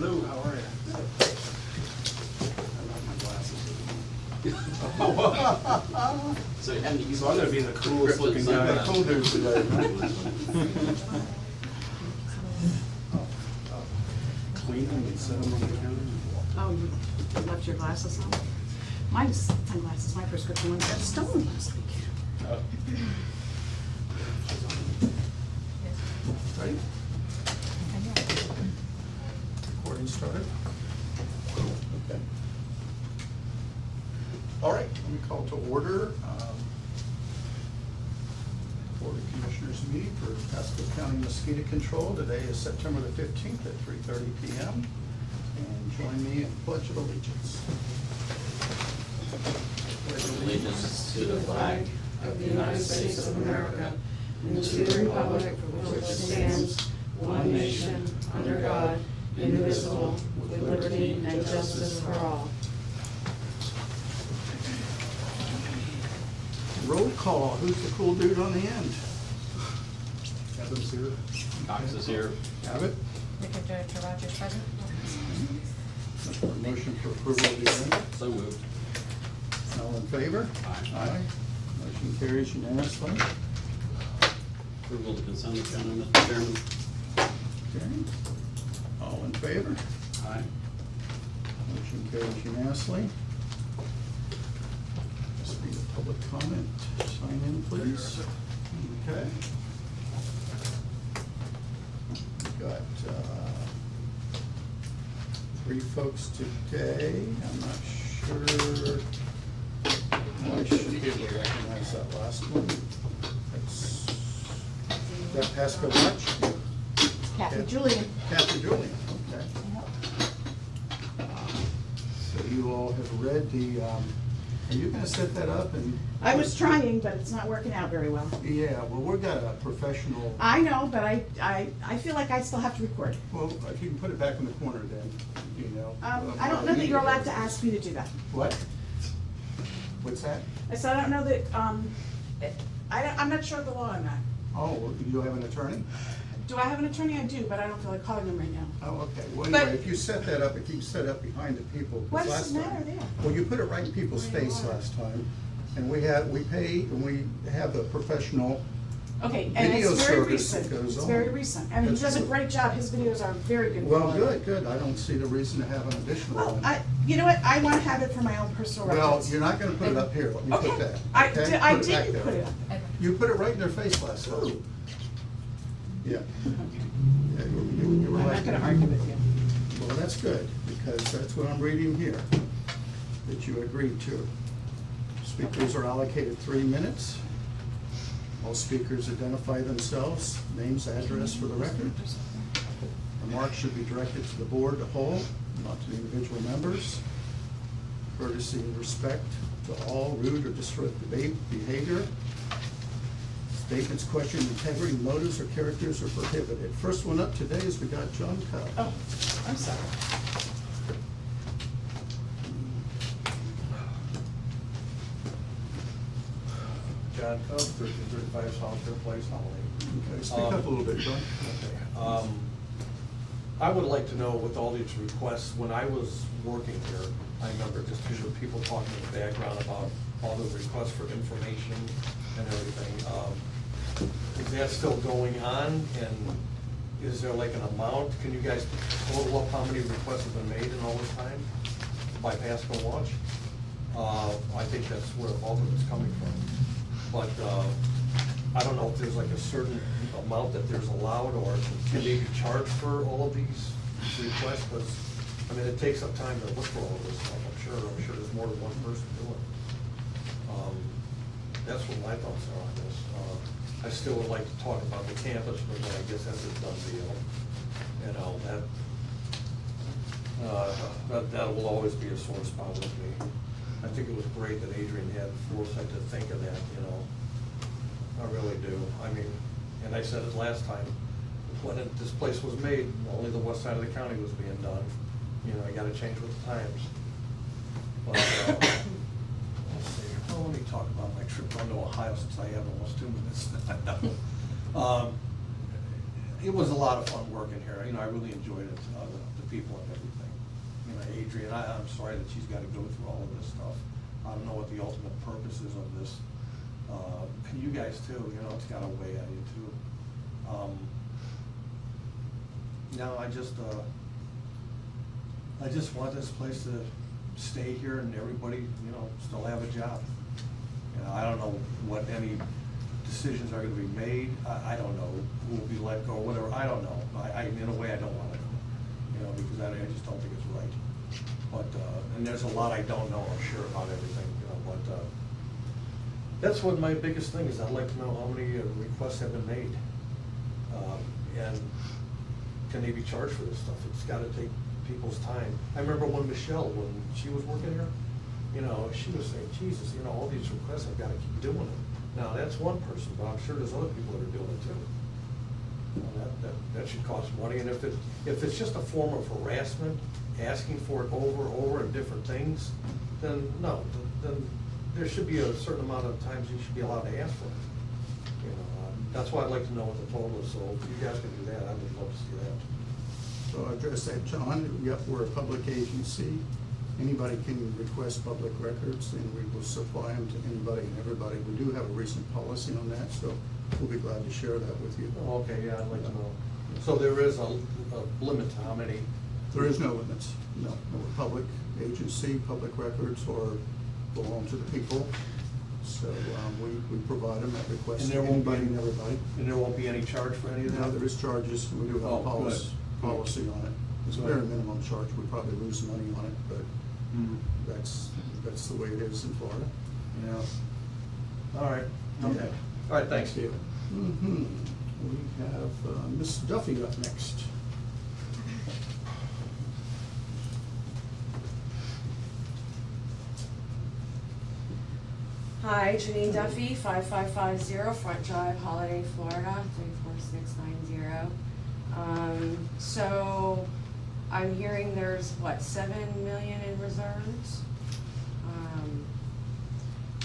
Hello, how are you? I love my glasses. So you haven't used. So I'm gonna be the coolest looking guy. You're the cool dude today, Clean them and set them on the counter. Oh, you left your glasses on? My sunglasses, my prescription ones got stolen last week. Ready? Recording started. Okay. All right, let me call to order Board of Commissioners meeting for Pasco County Mosquito Control. Today is September the 15th at 3:30 p.m. And join me in Pledge of Allegiance. Allegiance to the flag of the United States of America and to the republic for which it stands, one nation, under God, indivisible, with liberty and justice for all. Roll call. Who's the cool dude on the end? Kevin's here. Cox is here. Abbott? Victor Director Rogers present. Motion for approval of the agenda. So moved. All in favor? Aye. Motion carries unanimously. Approval of the consent agenda, Mr. Chairman. Okay. All in favor? Aye. Motion carries unanimously. Just be the public comment. Sign in, please. Okay. We've got three folks today. I'm not sure. I should be able to recognize that last one. That's, is that Pasco Watch? Kathy Julian. Kathy Julian, okay. So you all have read the, are you gonna set that up and? I was trying, but it's not working out very well. Yeah, well, we've got a professional, I know, but I feel like I still have to record. well, if you can put it back in the corner then, you know. I don't know that you're allowed to ask me to do that. What? What's that? I said, I don't know that, I'm not sure of the law on that. Oh, you have an attorney? Do I have an attorney? I do, but I don't feel like calling him right now. Oh, okay, well, But- anyway, if you set that up, if you set up behind the people. 'cause What does last it matter time- there? Well, you put it right in people's face last time, and we pay, and we have a professional, Okay, and Video it's very service that recent. goes It's on. very recent. And he That's does a good. great job. His videos are very good. well, quality. good, I don't see the reason to have an additional Well, one. you know what? I want to have it for my own personal Well, records. you're not gonna put it up here, let me Okay. put that. I okay? didn't back put there. it up. You put it right in their face last time. Yeah. Okay. Yeah, you were I'm right. not gonna argue with you. Well, that's good, because that's what I'm reading here, that you agreed to. Speakers are allocated 3 minutes. All speakers identify themselves, names, address for the record. Remarks should be directed to the board, the whole, not to the individual members. Courtesy and respect to all, rude or disruptive behavior. Statements questioning integrity, motives, or characters are prohibited. First one up today is we got John Cobb. Oh, I'm sorry. John Cub, 1335 South Fair Place, Holly. Okay, speak up a little bit, John. Okay. I would like to know, with all these requests, when I was working here, I remember just hearing people talking in the background about all the requests for information and everything. Is that still going on, and is there like an amount? Can you guys total up how many requests have been made in all this time by Pasco Watch? I think that's where all of it's coming from. But I don't know if there's like a certain amount that there's allowed, or can they be charged for all of these requests? Because, I mean, it takes up time to look for all of this stuff, I'm sure there's more than one person doing it. That's what my thoughts are on this. I still would like to talk about the campus, but I guess that's a done deal. You know, that will always be a sore spot with me. I think it was great that Adrian had foresight to think of that, you know. I really do. I mean, and I said it last time, when this place was made, only the west side of the county was being done. You know, I gotta change with the times. But, let's see, well, let me talk about my trip down to Ohio, since I have almost 2 minutes. it was a lot of fun working here, you know, I really enjoyed it, the people and everything. You know, Adrian, I'm sorry that she's gotta go through all of this stuff. I don't know what the ultimate purpose is of this. And you guys too, you know, it's gotta weigh on you too. No, I just want this place to stay here and everybody, you know, still have a job. You know, I don't know what any decisions are gonna be made, I don't know who will be let go, whatever, I don't know. In a way, I don't wanna know, you know, because I just don't think it's right. But, and there's a lot I don't know, I'm sure, about everything, you know, but, that's what my biggest thing is, I'd like to know how many requests have been made. And can they be charged for this stuff? It's gotta take people's time. I remember when Michelle, when she was working here, you know, she was saying, Jesus, you know, all these requests, I've gotta keep doing it. Now, that's one person, but I'm sure there's other people that are doing it too. You know, that should cost money, and if it's just a form of harassment, asking for it over and different things, then no, then there should be a certain amount of times you should be allowed to ask for it. You know, that's why I'd like to know what the total is, so if you guys can do that, I would love to see that. So I address that, John, yep, we're a public agency. Anybody can request public records, and we will supply them to anybody and everybody. We do have a recent policy on that, so we'll be glad to share that with you. Oh, okay, yeah, I'd like to know. So there is a limit to how many? There is no limits, no. We're a public agency, public records, or belong to the people. So we provide them at request And of there won't be anybody and everybody. And there won't be any charge for any of that? Now, there is charges, we do have Oh, a good. policy on it. It's a Good. very minimum charge, we probably lose money on it, but that's the way it is in Florida. Yeah. All right, okay. Yeah. All right, thanks. We have Ms. Duffy up next. Hi, Janine Duffy, 5550 Front Drive, Holiday, Florida, 34690. So I'm hearing there's, what, 7 million in reserves?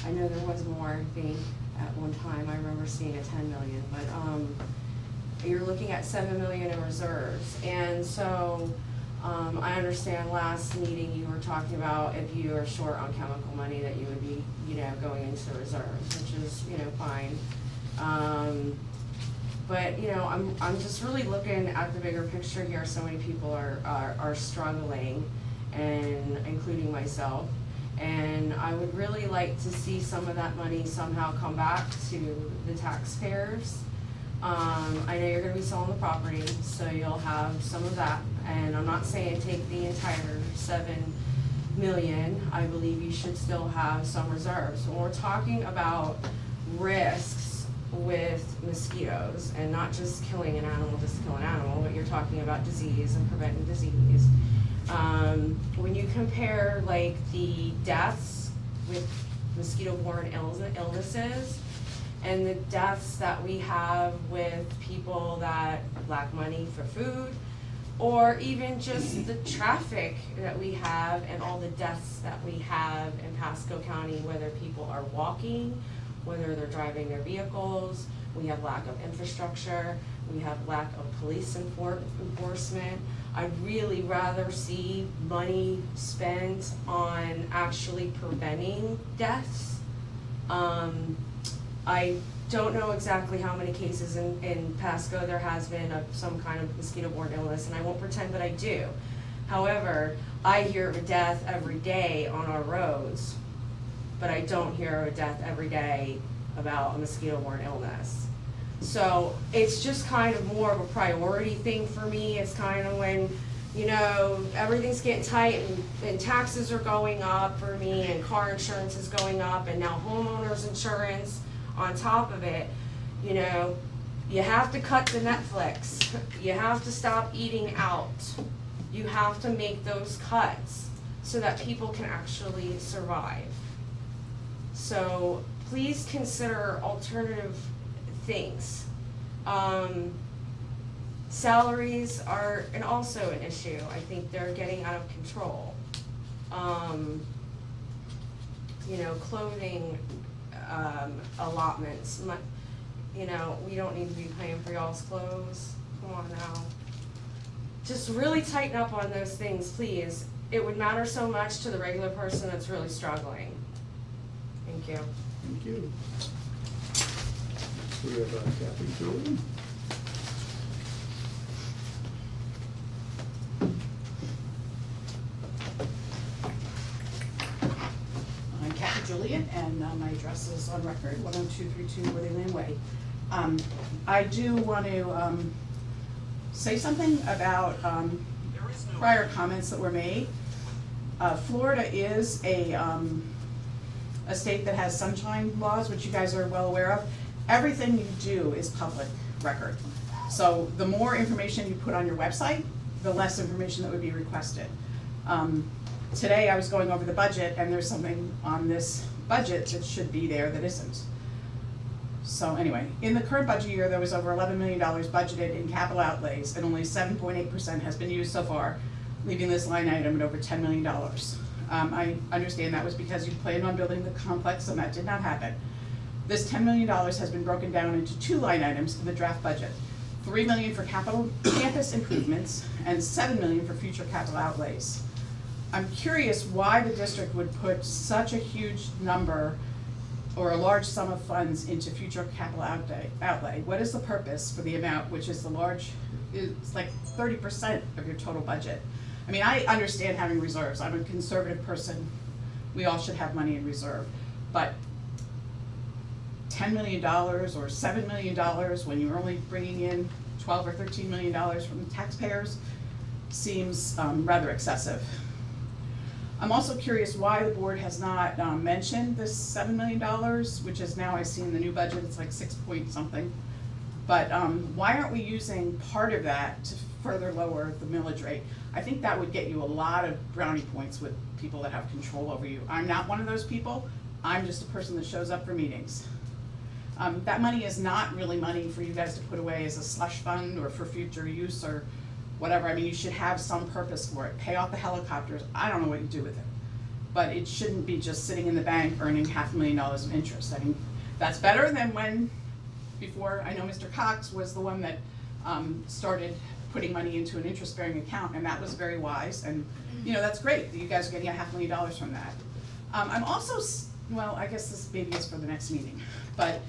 I know there was more, I think, at one time. I remember seeing a 10 million, but you're looking at 7 million in reserves. And so I understand last meeting you were talking about if you are short on chemical money that you would be, you know, going into reserves, which is, you know, fine. But, you know, I'm just really looking at the bigger picture here. So many people are struggling, and including myself. And I would really like to see some of that money somehow come back to the taxpayers. I know you're gonna be selling the property, so you'll have some of that. And I'm not saying take the entire 7 million. I believe you should still have some reserves. When we're talking about risks with mosquitoes, and not just killing an animal, but you're talking about disease and preventing disease. When you compare like the deaths with mosquito-borne illnesses and the deaths that we have with people that lack money for food, or even just the traffic that we have and all the deaths that we have in Pasco County, whether people are walking, whether they're driving their vehicles, we have lack of infrastructure, we have lack of police enforcement. I'd really rather see money spent on actually preventing deaths. I don't know exactly how many cases in Pasco there has been of some kind of mosquito-borne illness, and I won't pretend that I do. However, I hear of a death every day on our roads, but I don't hear of a death every day about a mosquito-borne illness. So it's just kind of more of a priority thing for me. It's kind of when, you know, everything's getting tight and taxes are going up for me and car insurance is going up and now homeowners insurance on top of it. You know, you have to cut the Netflix. You have to stop eating out. You have to make those cuts so that people can actually survive. So please consider alternative things. Salaries are also an issue. I think they're getting out of control. You know, clothing allotments. You know, we don't need to be paying for y'all's clothes come on now. Just really tighten up on those things, please. It would matter so much to the regular person that's really struggling. Thank you. Thank you. Next we have Kathy Julian. I'm Kathy Julian, and my address is on record, 10232 Worthy Lane Way. I do want to say something about prior comments that were made. Florida is a state that has sunshine laws, which you guys are well aware of. Everything you do is public record. So the more information you put on your website, the less information that would be requested. Today I was going over the budget, and there's something on this budget that should be there that isn't. So anyway, in the current budget year, there was over $11 million budgeted in capital outlays, and only 7.8% has been used so far, leaving this line item at over $10 million. I understand that was because you planned on building the complex, and that did not happen. This $10 million has been broken down into two line items in the draft budget. $3 million for capital campus improvements and $7 million for future capital outlays. I'm curious why the district would put such a huge number or a large sum of funds into future capital outlay. What is the purpose for the amount, which is it's like 30% of your total budget? I mean, I understand having reserves. I'm a conservative person. We all should have money in reserve. But $10 million or $7 million when you're only bringing in $12 or $13 million from the taxpayers seems rather excessive. I'm also curious why the board has not mentioned this $7 million, which is now I see in the new budget, it's like 6 point something. But why aren't we using part of that to further lower the millage rate? I think that would get you a lot of brownie points with people that have control over you. I'm not one of those people. I'm just a person that shows up for meetings. That money is not really money for you guys to put away as a slush fund or for future use or whatever. I mean, you should have some purpose for it. Pay off the helicopters. I don't know what you do with it. But it shouldn't be just sitting in the bank earning $500,000 of interest. I mean, that's better than when, before, I know Mr. Cox was the one that started putting money into an interest-bearing account, and that was very wise. And, you know, that's great that you guys are getting $500,000 from that. I'm also, well, I guess this maybe is for the next meeting, but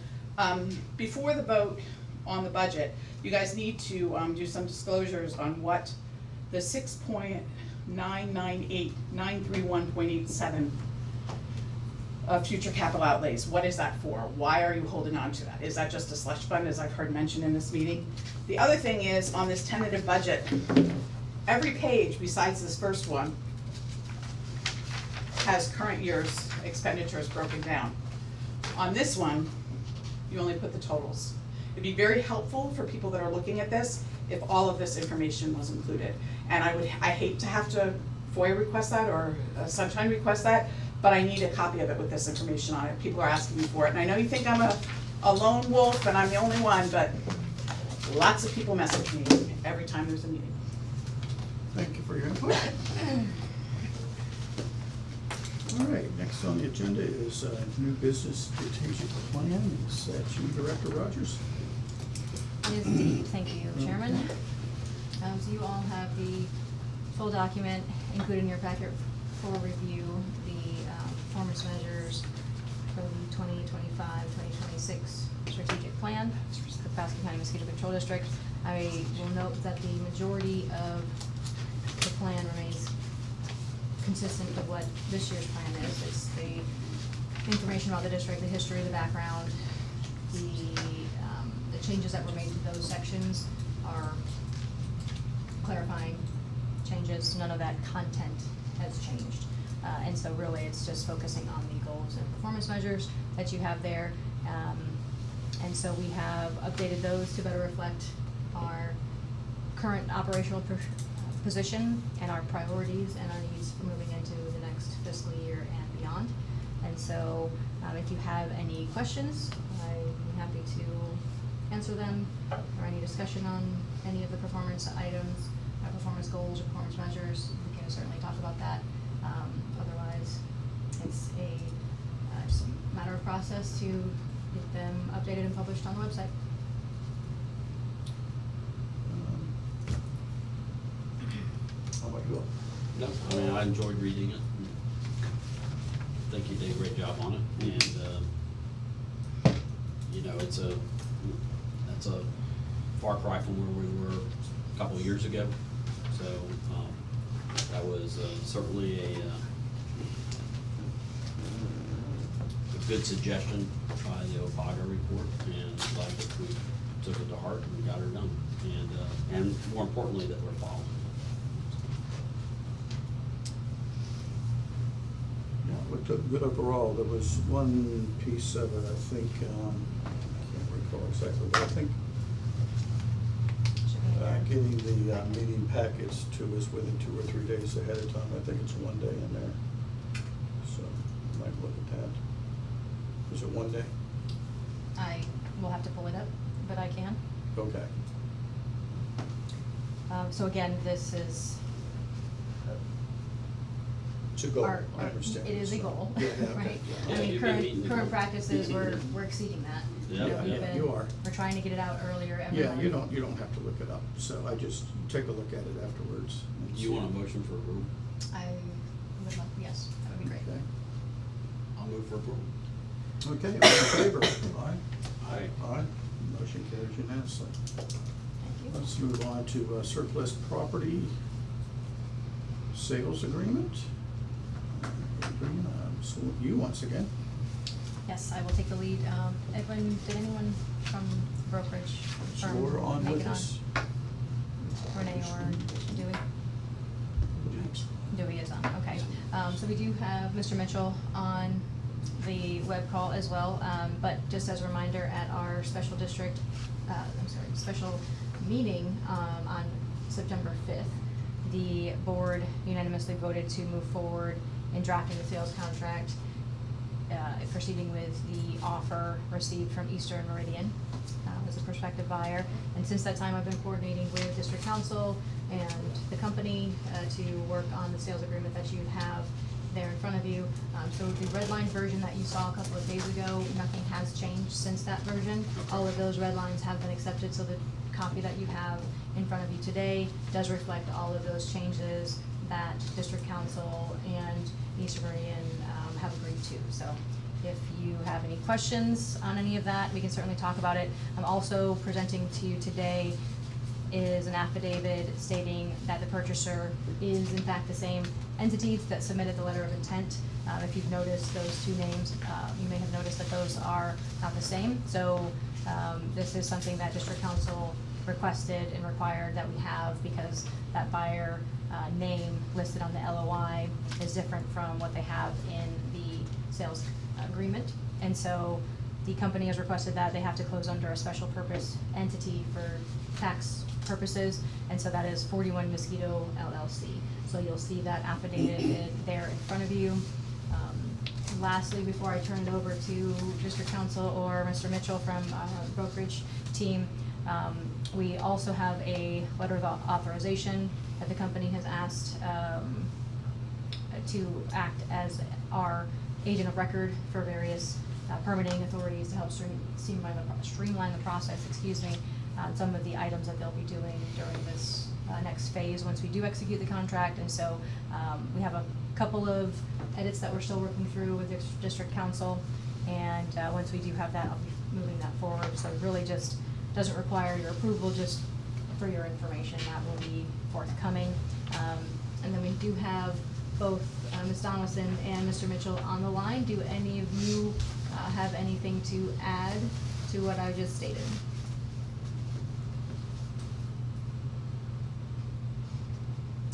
before the vote on the budget, you guys need to do some disclosures on what the 6.998,931.87 of future capital outlays, what is that for? Why are you holding on to that? Is that just a slush fund, as I've heard mentioned in this meeting? The other thing is, on this tentative budget, every page besides this first one has current year's expenditures broken down. On this one, you only put the totals. It'd be very helpful for people that are looking at this if all of this information was included. And I hate to have to FOIA request that or Sunshine request that, but I need a copy of it with this information on it. People are asking me for it. And I know you think I'm a lone wolf and I'm the only one, but lots of people message me every time there's a meeting. Thank you for your input. All right, next on the agenda is new business strategic plan. Is that you, Director Rogers? It is indeed. Thank you, Chairman. So you all have the full document included in your packet for review, the performance measures for the 2025-2026 strategic plan for the Pasco County Mosquito Control District. I will note that the majority of the plan remains consistent with what this year's plan is. It's the information about the district, the history, the background, the changes that were made to those sections are clarifying changes. None of that content has changed. And so really it's just focusing on the goals and performance measures that you have there. And so we have updated those to better reflect our current operational position and our priorities and our needs for moving into the next fiscal year and beyond. And so if you have any questions, I'm happy to answer them, or any discussion on any of the performance items, performance goals, or performance measures. We can certainly talk about that. Otherwise, it's just a matter of process to get them updated and published on the website. you up? No, I mean, I enjoyed reading it. I think you did a great job on it, and, you know, that's a far cry from where we were a couple of years ago. So, that was certainly a good suggestion by the OPAGA report, and glad that we took it to heart and got her done. And more importantly, that we're following. Yeah, it looked good overall. There was one piece of it, I think, I can't recall exactly, but I think Should be there. getting the meeting packets to us within 2 or 3 days ahead of time. I think it's 1 day in there. So, might look at that. Is it 1 day? I will have to pull it up, but I can. Okay. So again, this is It's a goal, our, I understand. it is a So, goal, yeah, yeah, okay, right? yeah. I mean, You've been meeting the current goal. practices, we're exceeding that. Yeah, You know, we've yeah, been- you are. We're trying to get it out earlier every Yeah, month. you don't have to look it up, so I just take a look at it afterwards. and You see. want a motion for approval? I would love, yes, that would be great. Okay. I'll move for approval. Okay, all in favor? Aye. Aye. Aye. Motion carries unanimously. Thank you. Let's move on to surplus property sales agreement. So you once again. Yes, I will take the lead. Did anyone from brokerage Is firm Laura on make with it on? us? Renee or Dewey? Dewey is on, okay. So we do have Mr. Mitchell on the web call as well, but just as a reminder, at our special district, special meeting, on September 5th, the board unanimously voted to move forward in drafting the sales contract, proceeding with the offer received from Eastern Meridian as a prospective buyer. And since that time, I've been coordinating with district council and the company to work on the sales agreement that you have there in front of you. So the red line version that you saw a couple of days ago, nothing has changed since that version. All of those red lines have been accepted, so the copy that you have in front of you today does reflect all of those changes that district council and Eastern Meridian have agreed to. So if you have any questions on any of that, we can certainly talk about it. I'm also presenting to you today is an affidavit stating that the purchaser is in fact the same entity that submitted the letter of intent. If you've noticed those two names, you may have noticed that those are not the same. So this is something that district council requested and required that we have, because that buyer name listed on the LOI is different from what they have in the sales agreement. And so the company has requested that they have to close under a special purpose entity for tax purposes, and so that is 41 Mosquito LLC. So you'll see that affidavit there in front of you. Lastly, before I turn it over to district council or Mr. Mitchell from brokerage team, we also have a letter of authorization that the company has asked to act as our agent of record for various permitting authorities to help streamline the process, some of the items that they'll be doing during this next phase once we do execute the contract. And so we have a couple of edits that we're still working through with the district council, and once we do have that, I'll be moving that forward. So it really just doesn't require your approval, just for your information, that will be forthcoming. And then we do have both Ms. Donaldson and Mr. Mitchell on the line. Do any of you have anything to add to what I just stated?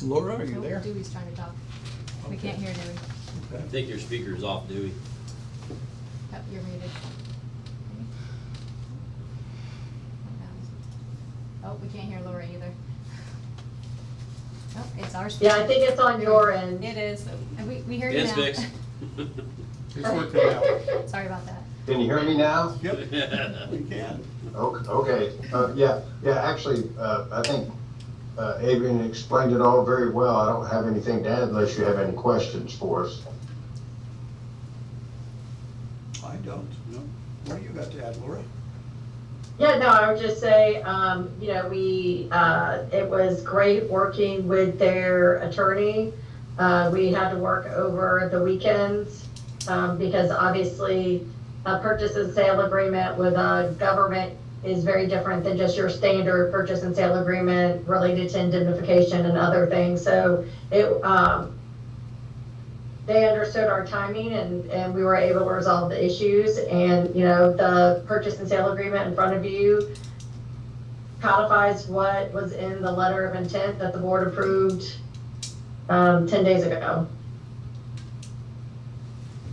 Laura, are you Oh, there? Dewey's trying to talk. We Okay. can't hear Dewey. I Okay. think your speaker's off, Dewey. Yep, you're muted. Oh, we can't hear Laura either. Oh, it's our speaker. Yeah, I think it's on your end. It is, and we hear you now. It's fixed. It's working out. Sorry about that. Can you hear me now? Yep, we can. Okay, actually, I think Adrian explained it all very well. I don't have anything to add unless you have any questions for us. I don't, no. What do you got to add, Laura? Yeah, no, I would just say, you know, it was great working with their attorney. We had to work over the weekends, because obviously a purchase and sale agreement with a government is very different than just your standard purchase and sale agreement related to indemnification and other things. So they understood our timing, and we were able to resolve the issues. And, you know, the purchase and sale agreement in front of you codifies what was in the letter of intent that the board approved 10 days ago.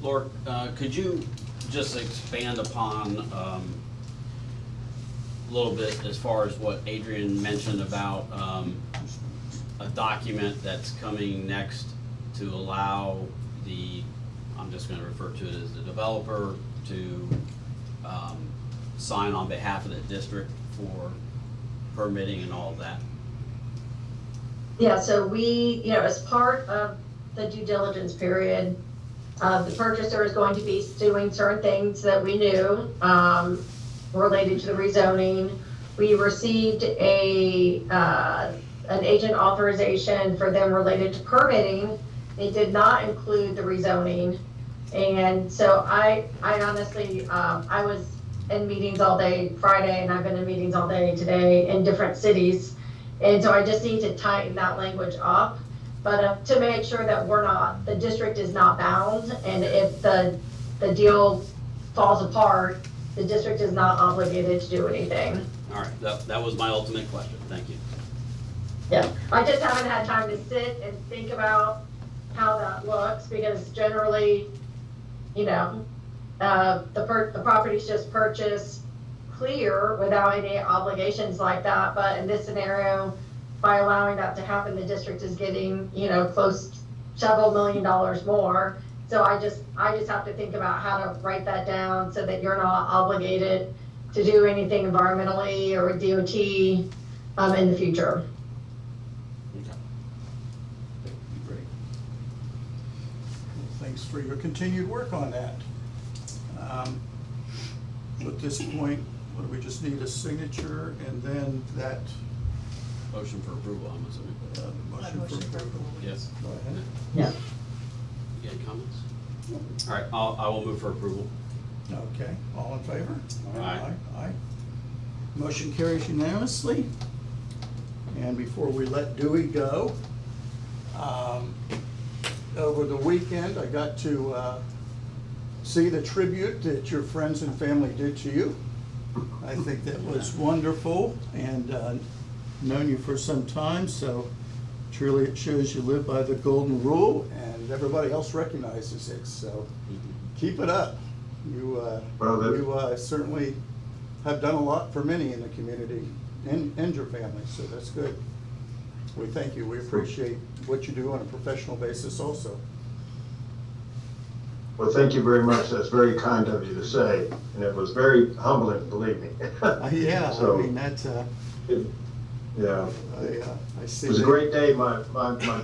Laura, could you just expand upon a little bit as far as what Adrian mentioned about a document that's coming next to allow I'm just gonna refer to it as the developer to sign on behalf of the district for permitting and all of that? Yeah, so we, you know, as part of the due diligence period, the purchaser is going to be doing certain things that we knew related to the rezoning. We received an agent authorization for them related to permitting. It did not include the rezoning. And so I honestly, I was in meetings all day Friday, and I've been in meetings all day today in different cities. And so I just need to tighten that language up, but to make sure that the district is not bound, and if the deal falls apart, the district is not obligated to do anything. All right, that was my ultimate question. Thank you. Yeah, I just haven't had time to sit and think about how that looks, because generally, you know, the property's just purchased clear without any obligations like that. But in this scenario, by allowing that to happen, the district is getting, you know, close several $1 million more. So I just have to think about how to write that down so that you're not obligated to do anything environmentally or with DOT in the future. Okay. Great. Well, thanks for your continued work on that. At this point, what do we just need, a signature and then that Motion for approval, I'm assuming. motion for approval? Yes. Go ahead. Yeah. You got any comments? All right, I will move for approval. Okay, all in favor? Aye. Aye. Motion carries unanimously. And before we let Dewey go, over the weekend, I got to see the tribute that your friends and family did to you. I think that was wonderful, and known you for some time, so truly it shows you live by the golden rule, and everybody else recognizes it, so keep it up. You certainly have done a lot for many in the community and your family, so that's good. We thank you. We appreciate what you do on a professional basis also. Well, thank you very much. That's very kind of you to say, and it was very humbling, believe me. Yeah, So, I mean, that's, yeah. I see. It was a great day. My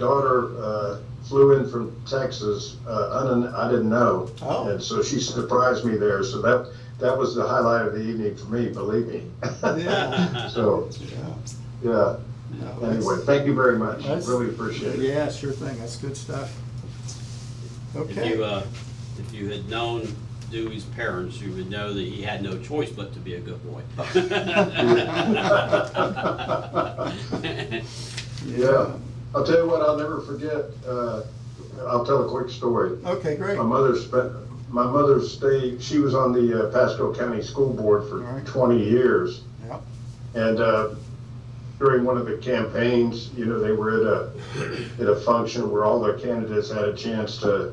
daughter flew in from Texas. I didn't know, Oh. and so she surprised me there. So that was the highlight of the evening for me. Believe me. Yeah. So Yeah. yeah. No, Anyway, thank you very much. that's- Really appreciate it. Yeah, sure thing. That's good stuff. Okay. If you had known Dewey's parents, you would know that he had no choice but to be a good boy. Yeah. I'll tell you what, I'll never forget. I'll tell a quick story. Okay, great. My mother stayed, she was on the Pasco County School Board for All right. 20 years. Yep. And during one of the campaigns, you know, they were at a function where all the candidates had a chance to,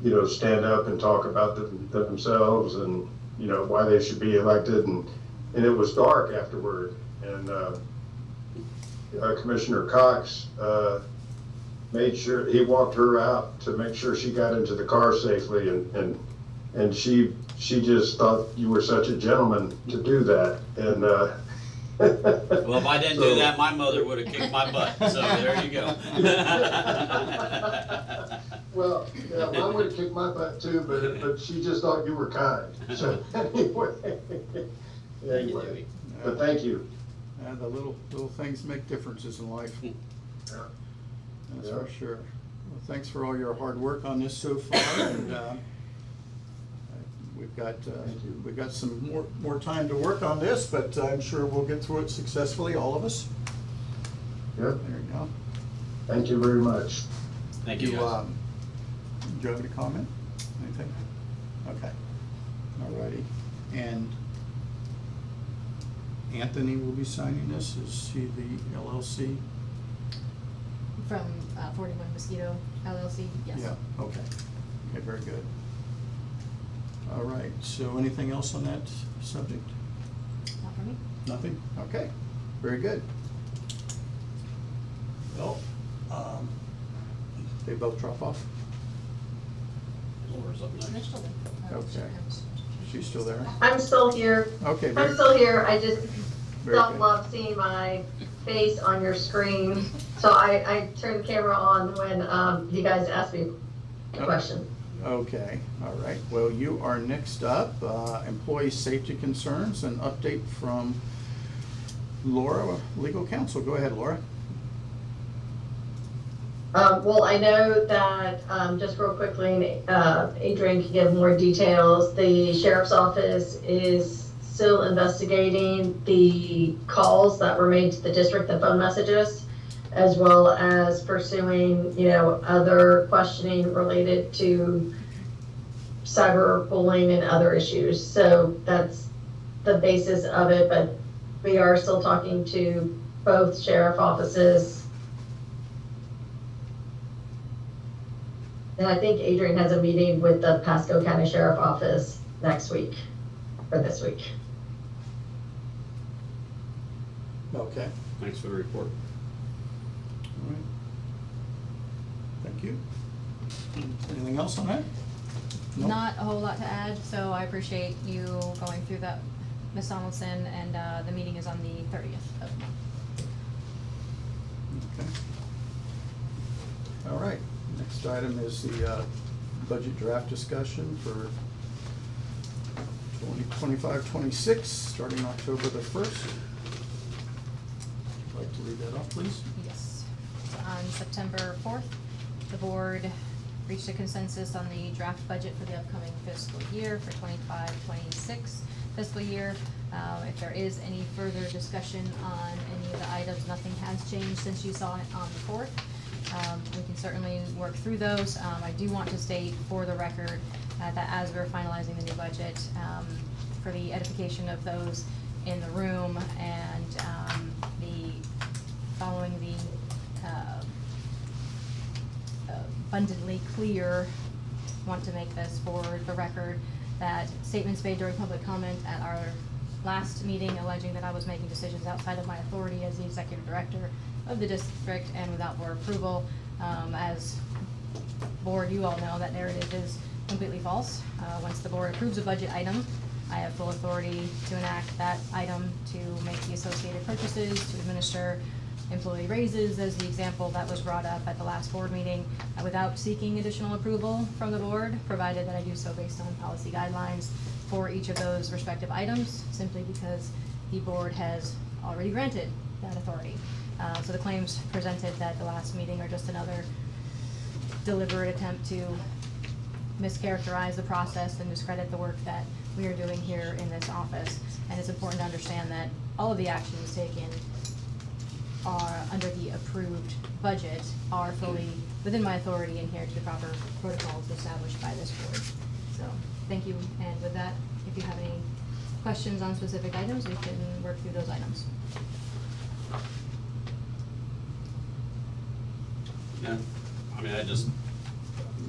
you know, stand up and talk about themselves and, you know, why they should be elected. And it was dark afterward. And Commissioner Cox made sure, he walked her out to make sure she got into the car safely. And she just thought you were such a gentleman to do that. And Well, if I didn't do that, my mother would have kicked my butt, so there you go. Well, yeah, mine would have kicked my butt too, but she just thought you were kind. So anyway, anyway. But thank you. The little things make differences in life. That's for sure. Well, thanks for all your hard work on this so far, and we've got some more time to work on this, but I'm sure we'll get through it successfully, all of us. Yep, There you go. thank you very much. Thank you, guys. Do you have any comment? Anything? Okay. All righty. And Anthony will be signing this. Is he the LLC? From 41 Mosquito LLC, yes. Yeah, okay. Okay, very good. All right, so anything else on that subject? Not for me. Nothing? Okay, very good. Well, they both drop off? Laura's up next. Mitchell did. Okay. She's still there? I'm still here. Okay, I'm very, still here. I just very don't good. love seeing my face on your screen. So I turned the camera on when you guys asked me a question. Okay, all right. Well, you are next up. Employee safety concerns, an update from Laura, legal counsel. Go ahead, Laura. Well, I know that, just real quickly, Adrian can give more details. The sheriff's office is still investigating the calls that were made to the district, the phone messages, as well as pursuing, other questioning related to cyberbullying and other issues. So that's the basis of it, but we are still talking to both sheriff offices. And I think Adrian has a meeting with the Pasco County Sheriff Office next week, or this week. Okay. Thanks for the report. All right. Thank you. Anything else on that? Nope. Not a whole lot to add, so I appreciate you going through that, Ms. Donaldson, and the meeting is on the 30th of the month. Okay. All right. Next item is the budget draft discussion for 2025-26, starting October the 1st. Would you like to lead that off, please? Yes. So on September 4th, the board reached a consensus on the draft budget for the upcoming fiscal year for 25-26 fiscal year. If there is any further discussion on any of the items, nothing has changed since you saw it on the 4th. We can certainly work through those. I do want to state for the record that as we're finalizing the new budget, for the edification of those in the room and following the abundantly clear, want to make this for the record, that statements made during public comment at our last meeting alleging that I was making decisions outside of my authority as the executive director of the district and without board approval. As board, you all know that narrative is completely false. Once the board approves a budget item, I have full authority to enact that item, to make the associated purchases, to administer employee raises, as the example that was brought up at the last board meeting, without seeking additional approval from the board, provided that I do so based on policy guidelines for each of those respective items, simply because the board has already granted that authority. So the claims presented at the last meeting are just another deliberate attempt to mischaracterize the process and discredit the work that we are doing here in this office. And it's important to understand that all of the actions taken are under the approved budget are fully within my authority and adhere to the proper protocols established by this board. So thank you, and with that, if you have any questions on specific items, we can work through those items. Yeah, I mean, I just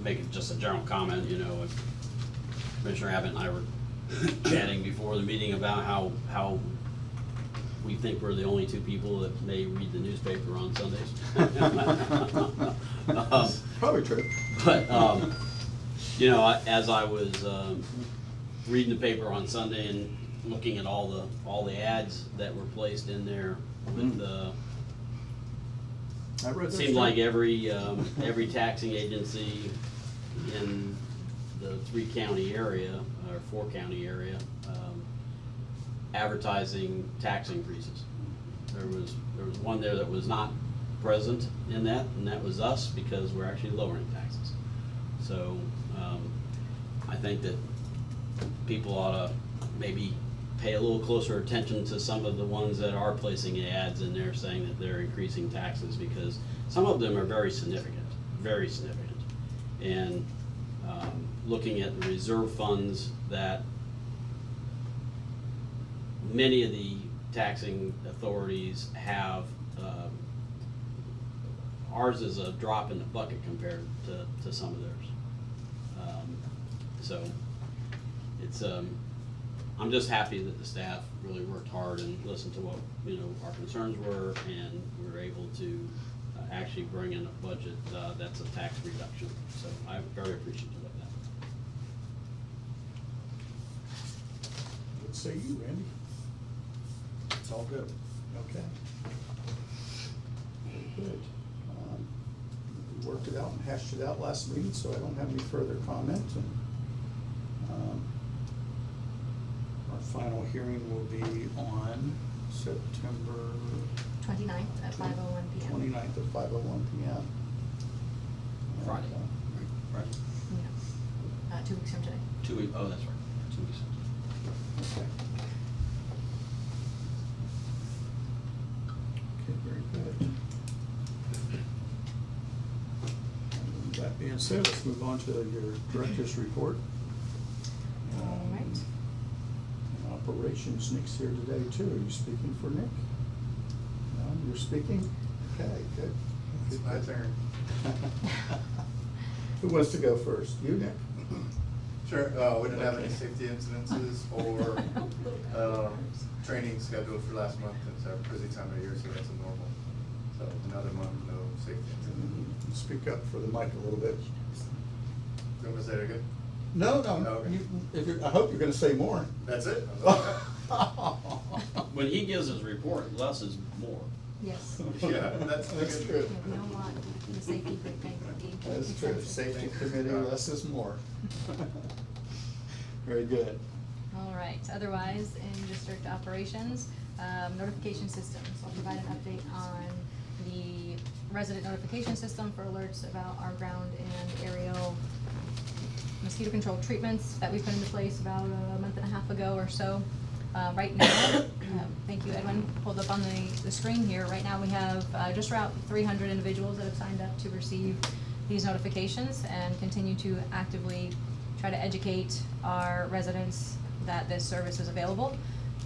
make it just a general comment, if Commissioner Abbott and I were chatting before the meeting about how we think we're the only two people that may read the newspaper on Sundays. Probably true. But, as I was reading the paper on Sunday and looking at all the ads that were placed in there with the, I read it those seemed too. like every taxing agency in the 3-county area, or 4-county area, advertising tax increases. There was one there that was not present in that, and that was us, because we're actually lowering taxes. So, I think that people ought to maybe pay a little closer attention to some of the ones that are placing ads in there saying that they're increasing taxes, because some of them are very significant. And looking at the reserve funds that many of the taxing authorities have, ours is a drop in the bucket compared to some of theirs. So it's, I'm just happy that the staff really worked hard and listened to what, our concerns were, and we were able to actually bring in a budget that's a tax reduction. So I'm very appreciative of that. What say you, Randy? It's all good. Okay. Very good. We worked it out and hashed it out last meeting, so I don't have any further comment. And our final hearing will be on September 29th at 5:01 p.m. 29th at 5:01 p.m. Friday. Right. Yeah. 2 weeks from today. 2 weeks, oh, that's right, 2 weeks. Okay. Okay, very good. And with that being said, let's move on to your director's report. All right. And Operations, Nick's here today too. Are you speaking for Nick? No, you're speaking? Okay, good. It's my turn. Who wants to go first? You, Nick? Sure, we didn't have any Okay. safety incidences or training scheduled for last month. It's our busy time of year, so that's a normal. So another month, no safety incidents. Speak up for the mic a little bit. You want me to say it again? No, Okay. I hope you're gonna say more. That's it? When he gives his report, less is more. Yes. Yeah, that's good. true. We don't want the safety briefing to be That's true. extensive. Safety committee, less is more. Very good. All right, otherwise, in district operations, notification systems. I'll provide an update on the resident notification system for alerts about our ground and aerial mosquito control treatments that we put into place about a month and a half ago or so. Right now, thank you, Edwin, pulled up on the screen here. Right now, we have just around 300 individuals that have signed up to receive these notifications, and continue to actively try to educate our residents that this service is available.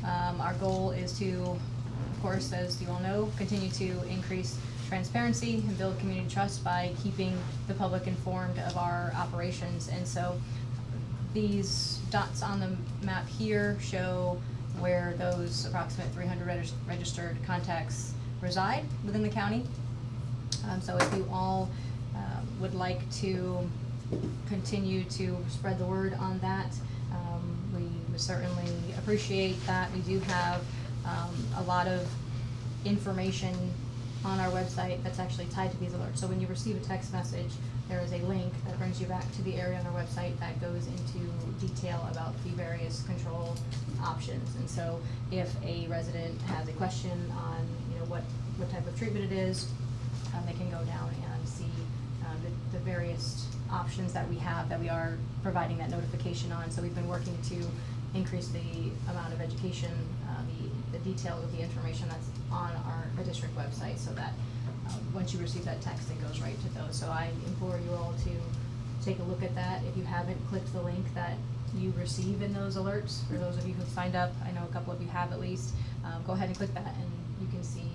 Our goal is to, of course, as you all know, continue to increase transparency and build community trust by keeping the public informed of our operations. And so these dots on the map here show where those approximate 300 registered contacts reside within the county. So if you all would like to continue to spread the word on that, we would certainly appreciate that. We do have a lot of information on our website that's actually tied to these alerts. So when you receive a text message, there is a link that brings you back to the area on our website that goes into detail about the various control options. And so if a resident has a question on, what type of treatment it is, they can go down and see the various options that we have that we are providing that notification on. So we've been working to increase the amount of education, the details of the information that's on our district website, so that once you receive that text, it goes right to those. So I implore you all to take a look at that. If you haven't clicked the link that you receive in those alerts, for those of you who've signed up, I know a couple of you have at least, go ahead and click that, and you can see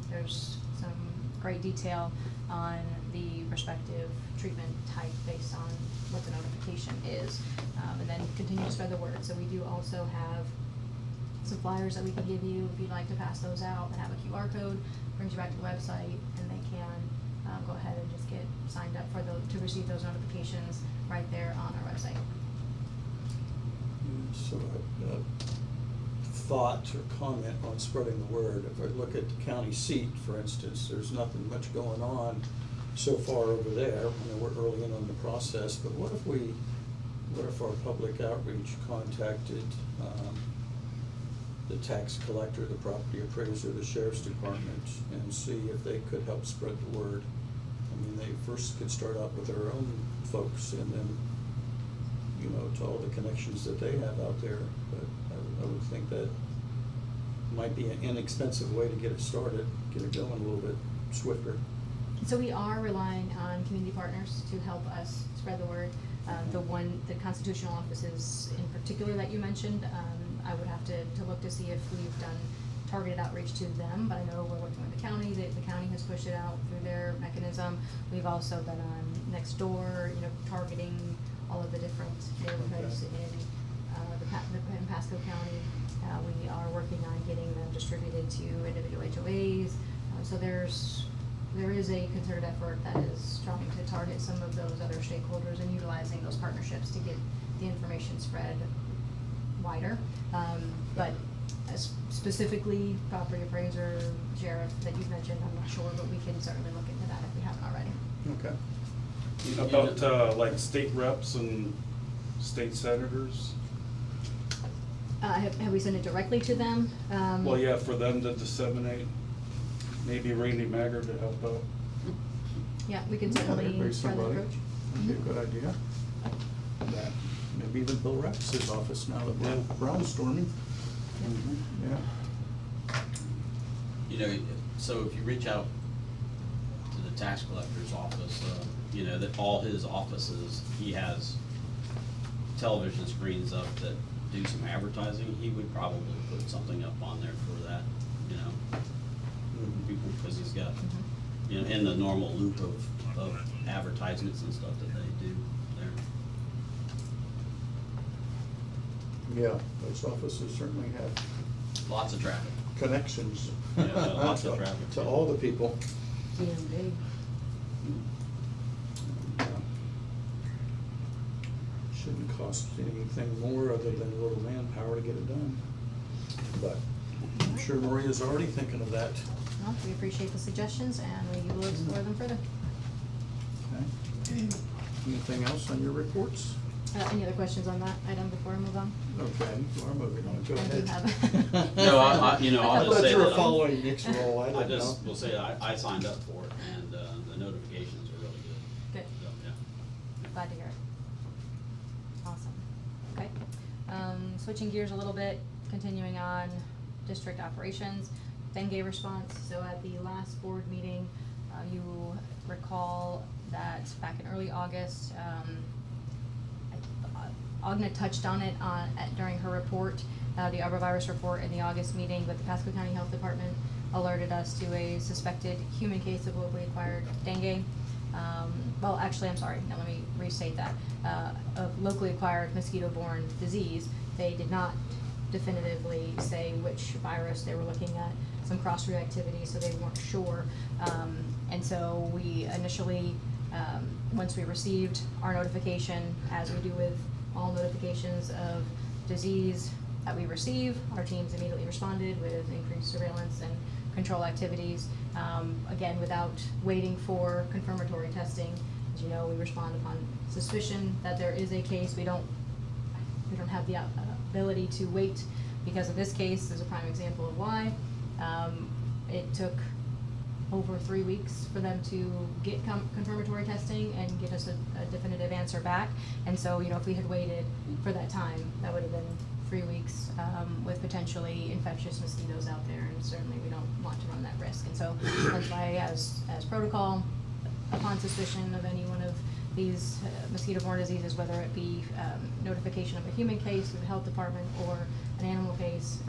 there's some great detail on the respective treatment type based on what the notification is, and then continue to spread the word. So we do also have some flyers that we can give you if you'd like to pass those out, that have a QR code, brings you back to the website, and they can go ahead and just get signed up for to receive those notifications right there on our website. So a thought or comment on spreading the word. If I look at the county seat, for instance, there's nothing much going on so far over there. We're early in on the process, but what if our public outreach contacted the tax collector, the property appraiser, the sheriff's department, and see if they could help spread the word. I mean, they first could start out with their own folks and then, you know, to all the connections that they have out there. But I would think that might be an inexpensive way to get it started, get it going a little bit swifter. So we are relying on community partners to help us spread the word. The constitutional offices in particular that you mentioned, I would have to look to see if we've done targeted outreach to them, but I know we're working with the county, the county has pushed it out through their mechanism. We've also been on Nextdoor, you know, targeting all of the different neighborhoods in Pasco County. We are working on getting them distributed to individual HOAs. So there is a concerted effort that is trying to target some of those other stakeholders and utilizing those partnerships to get the information spread wider. But specifically, property appraiser, sheriff that you mentioned, I'm not sure, but we can certainly look into that if we haven't already. Okay. About like state reps and state senators? Have we sent it directly to them? Well, yeah, for them to disseminate, maybe Randy Maggard to help out. Yeah, we can Yeah, certainly there'd be try that somebody. approach. That'd be a good idea. That, maybe even Bill Rex's office now that we're Yeah. brainstorming. Mm-hmm. Yeah. You know, so if you reach out to the tax collector's office, you know, that all his offices, he has television screens up that do some advertising. He would probably put something up on there for that, you know, people, because he's got, you know, in the normal loop of advertisements and stuff that they do there. Yeah, those offices certainly have Lots of traffic. connections. Yeah, lots of traffic. To all the people. DMV. Yeah. Shouldn't cost anything more other than a little manpower to get it done. But I'm sure Maria's already thinking of that. Well, we appreciate the suggestions and we will explore them further. Okay. Anything else on your reports? Any other questions on that item before we move on? Okay, you are moving on, go I do ahead. have- No, you know, I I'll just thought say you were that following Nick's role, I I didn't know. just will say I signed up for it, and the notifications are really good. Good. So, yeah. Glad to hear it. Awesome. Okay. Switching gears a little bit, continuing on district operations, dengue response. So at the last board meeting, you recall that back in early August, Agna touched on it during her report, the arbovirus report in the August meeting, but the Pasco County Health Department alerted us to a suspected human case of locally acquired dengue. Well, actually, I'm sorry, now let me restate that. Of locally acquired mosquito-borne disease. They did not definitively say which virus they were looking at, some cross-reactivity, so they weren't sure. And so we initially, once we received our notification, as we do with all notifications of disease that we receive, our teams immediately responded with increased surveillance and control activities. Again, without waiting for confirmatory testing. As you know, we respond upon suspicion that there is a case. We don't have the ability to wait because of this case is a prime example of why. It took over 3 weeks for them to get confirmatory testing and give us a definitive answer back. And so, you know, if we had waited for that time, that would have been 3 weeks with potentially infectious mosquitoes out there, and certainly we don't want to run that risk. And so that's why, as protocol, upon suspicion of any one of these mosquito-borne diseases, whether it be notification of a human case through the health department or an animal case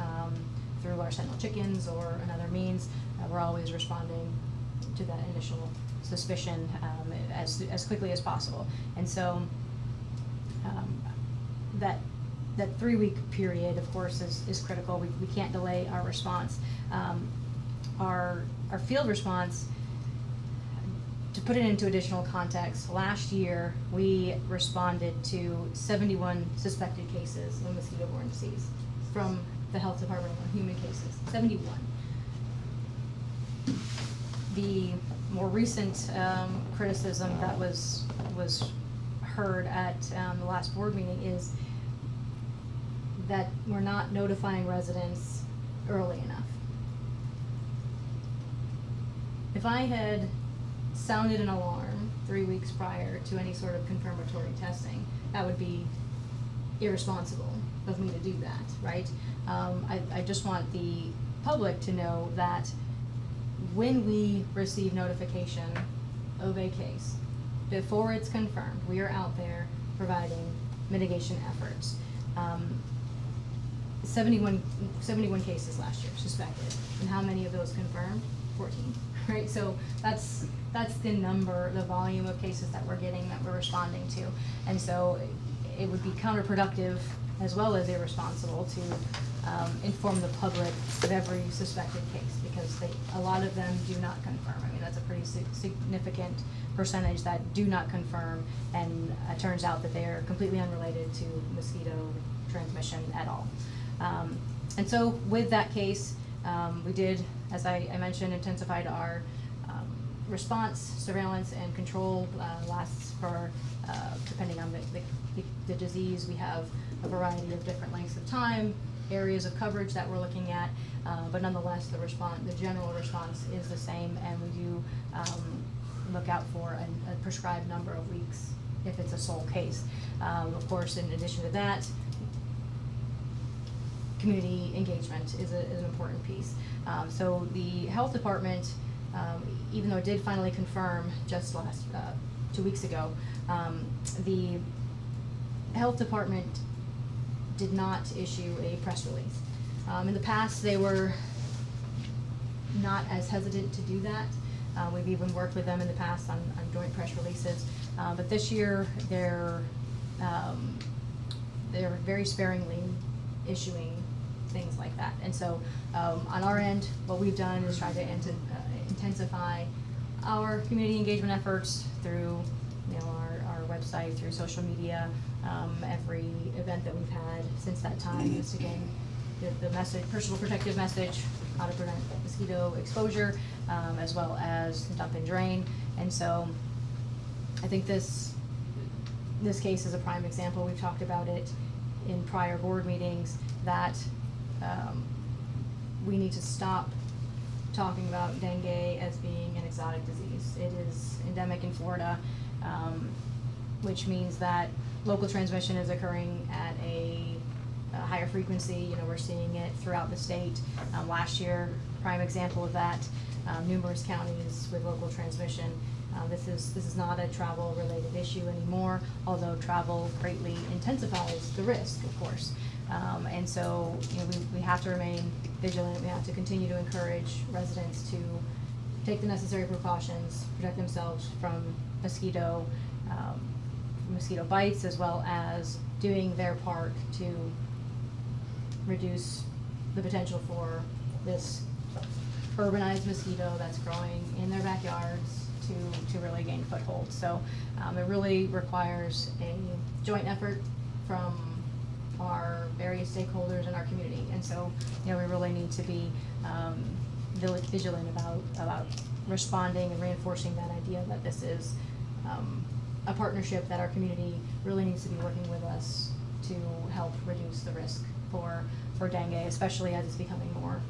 through our sentinel chickens or another means, we're always responding to that initial suspicion as quickly as possible. And so that 3-week period, of course, is critical. We can't delay our response. Our field response, to put it into additional context, last year we responded to 71 suspected cases of mosquito-borne disease from the health department on human cases, 71. The more recent criticism that was heard at the last board meeting is that we're not notifying residents early enough. If I had sounded an alarm 3 weeks prior to any sort of confirmatory testing, that would be irresponsible of me to do that, right? I just want the public to know that when we receive notification of a case, before it's confirmed, we are out there providing mitigation efforts. 71 cases last year suspected, and how many of those confirmed? 14, right? So that's the number, the volume of cases that we're getting, that we're responding to. And so it would be counterproductive as well as irresponsible to inform the public of every suspected case, because a lot of them do not confirm. I mean, that's a pretty significant percentage that do not confirm, and it turns out that they are completely unrelated to mosquito transmission at all. And so with that case, we did, as I mentioned, intensified our response, surveillance, and control lasts for, depending on the disease, we have a variety of different lengths of time, areas of coverage that we're looking at, but nonetheless, the general response is the same, and we do look out for a prescribed number of weeks if it's a sole case. Of course, in addition to that, community engagement is an important piece. So the health department, even though it did finally confirm just 2 weeks ago, the health department did not issue a press release. In the past, they were not as hesitant to do that. We've even worked with them in the past on joint press releases, but this year they're very sparingly issuing things like that. And so on our end, what we've done is try to intensify our community engagement efforts through our website, through social media. Every event that we've had since that time is, again, the message, personal protective message, how to prevent mosquito exposure, as well as dump and drain. And so I think this case is a prime example. We've talked about it in prior board meetings, that we need to stop talking about dengue as being an exotic disease. It is endemic in Florida, which means that local transmission is occurring at a higher frequency. We're seeing it throughout the state. Last year, prime example of that, numerous counties with local transmission. This is not a travel-related issue anymore, although travel greatly intensifies the risk, of course. And so, we have to remain vigilant. We have to continue to encourage residents to take the necessary precautions, protect themselves from mosquito bites, as well as doing their part to reduce the potential for this urbanized mosquito that's growing in their backyards to really gain foothold. So it really requires a joint effort from our various stakeholders in our community. And so, we really need to be vigilant about responding and reinforcing that idea that this is a partnership, that our community really needs to be working with us to help reduce the risk for dengue, especially as it's becoming more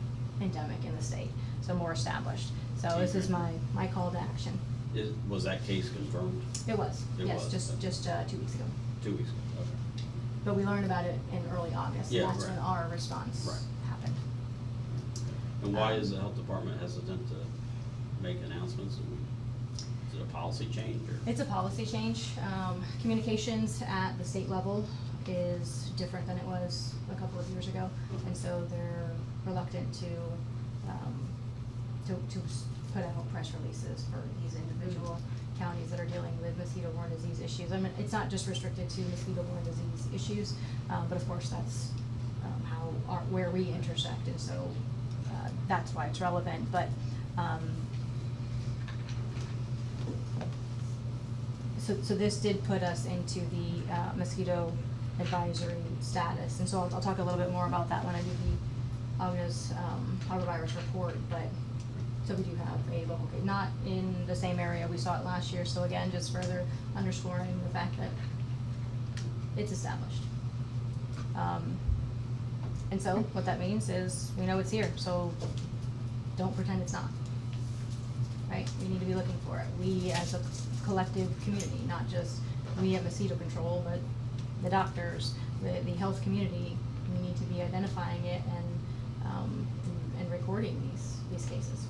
endemic in the state, so more established. So this is my call to action. Was that case confirmed? It was, It yes, was, just 2 weeks ago. 2 weeks ago, okay. But we learned about it in early August, Yeah, and that's right. when our response Right. happened. And why is the health department hesitant to make announcements? Is it a policy change, or? It's a policy change. Communications at the state level is different than it was a couple of years ago, and so they're reluctant to put out press releases for these individual counties that are dealing with mosquito-borne disease issues. I mean, it's not just restricted to mosquito-borne disease issues, but of course that's where we intersect, and so that's why it's relevant. But so this did put us into the mosquito advisory status, and so I'll talk a little bit more about that when I do the August arbovirus report. But so we do have a local case, not in the same area we saw it last year. So again, just further underscoring the fact that it's established. And so what that means is we know it's here, so don't pretend it's not. Right? We need to be looking for it. We as a collective community, not just we at Mosquito Control, but the doctors, the health community, we need to be identifying it and recording these cases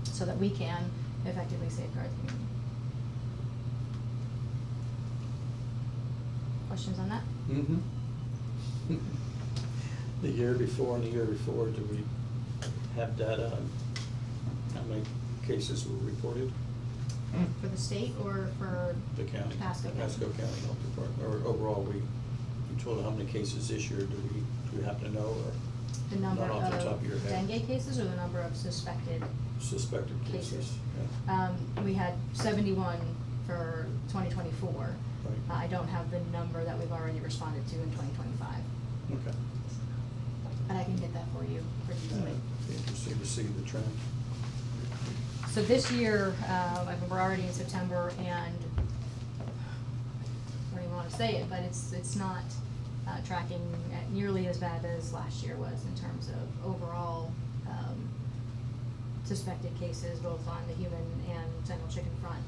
so that we can effectively safeguard the community. Questions on that? Mm-hmm. The year before and the year before, do we have data on how many cases were reported? For the state or for The county? Pasco County? Pasco County Health Department, or overall, you told how many cases this year, do we happen to know, or The number not off the top of of your head? dengue cases or the number of suspected? Suspected cases, cases. yeah. We had 71 for 2024. Right. I don't have the number that we've already responded to in 2025, Okay. but I can get that for you pretty easily. Be interesting to see the trend. So this year, I mean, we're already in September, and I don't even want to say it, but it's not tracking nearly as bad as last year was in terms of overall suspected cases, both on the human and sentinel chicken front.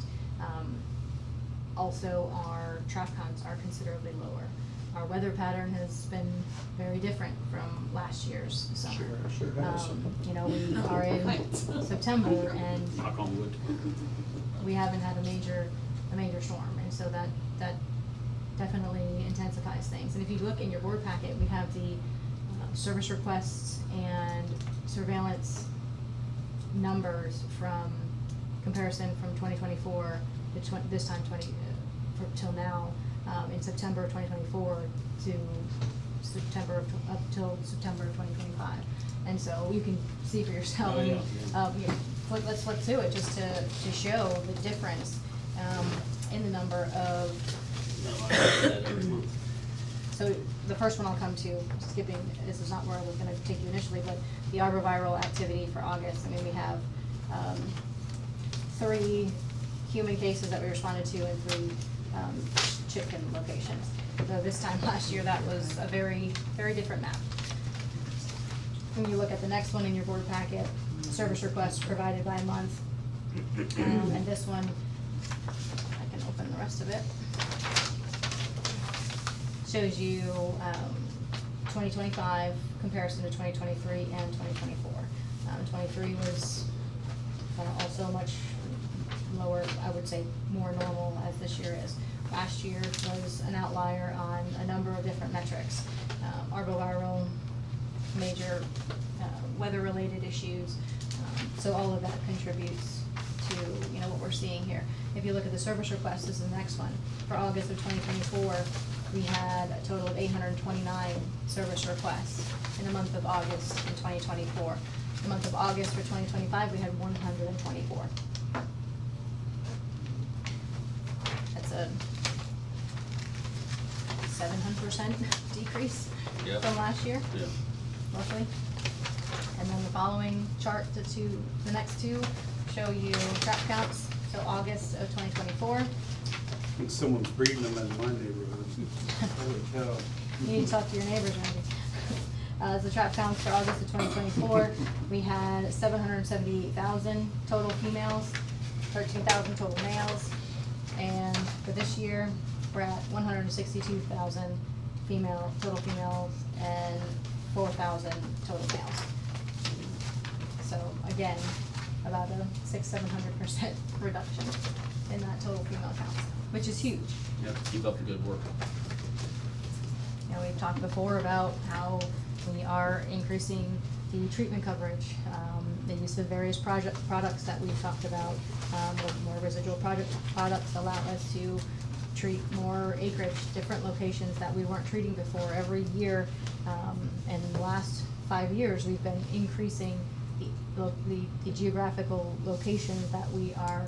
Also, our trap counts are considerably lower. Our weather pattern has been very different from last year's summer. Sure has. You know, we are in September, and Knock on wood. we haven't had a major storm, and so that definitely intensifies things. And if you look in your board packet, we have the service requests and surveillance numbers from comparison from 2024 to this time till now, in September of 2024 to up till September of 2025. And so you can see for yourself. Oh, yeah, Let's flip through it just to show the difference in the number of. No, I do that every month. So the first one I'll come to, skipping, this is not where I was gonna take you initially, but the arboviral activity for August. I mean, we have 3 human cases that we responded to and 3 chicken locations. So this time last year, that was a very, very different map. When you look at the next one in your board packet, service requests provided by month. And this one, I can open the rest of it. Shows you 2025 comparison to 2023 and 2024. 23 was also much lower, I would say more normal as this year is. Last year was an outlier on a number of different metrics. Arboviral, major weather-related issues. So all of that contributes to what we're seeing here. If you look at the service request, this is the next one. For August of 2024, we had a total of 829 service requests in the month of August in 2024. The month of August for 2025, we had 124. That's a 700% decrease Yep. from last year, Yeah. roughly. And then the following chart, the next 2 show you trap counts. So August of 2024. I think someone's breeding them in my neighborhood. Holy cow. You need to talk to your neighbors, Randy. The trap counts for August of 2024, we had 778,000 total females, 13,000 total males. And for this year, we're at 162,000 total females, and 4,000 total males. So again, about a 600-700% reduction in that total female count, which is huge. Yep, keep up the good work. We've talked before about how we are increasing the treatment coverage, the use of various products that we've talked about, more residual products allow us to treat more acreage, different locations that we weren't treating before. Every year, in the last 5 years, we've been increasing the geographical locations that we are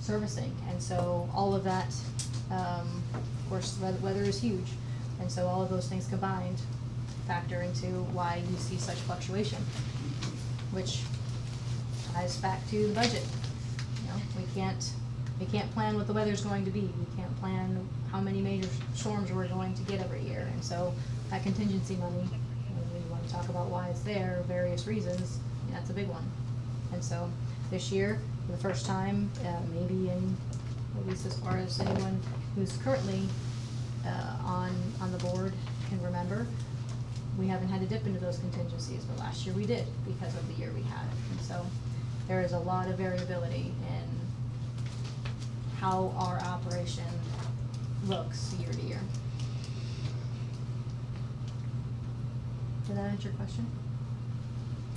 servicing. And so all of that, of course, weather is huge. And so all of those things combined factor into why you see such fluctuation, which ties back to the budget. We We can't plan what the weather's going to be, we can't plan how many major storms we're going to get every year, and so that contingency money, when we wanna talk about why it's there, various reasons, that's a big one. And so, this year, for the first time, maybe in, at least as far as anyone who's currently, on the board can remember, we haven't had to dip into those contingencies, but last year we did, because of the year we had. And so, there is a lot of variability in how our operation looks year to year. Did that answer your question?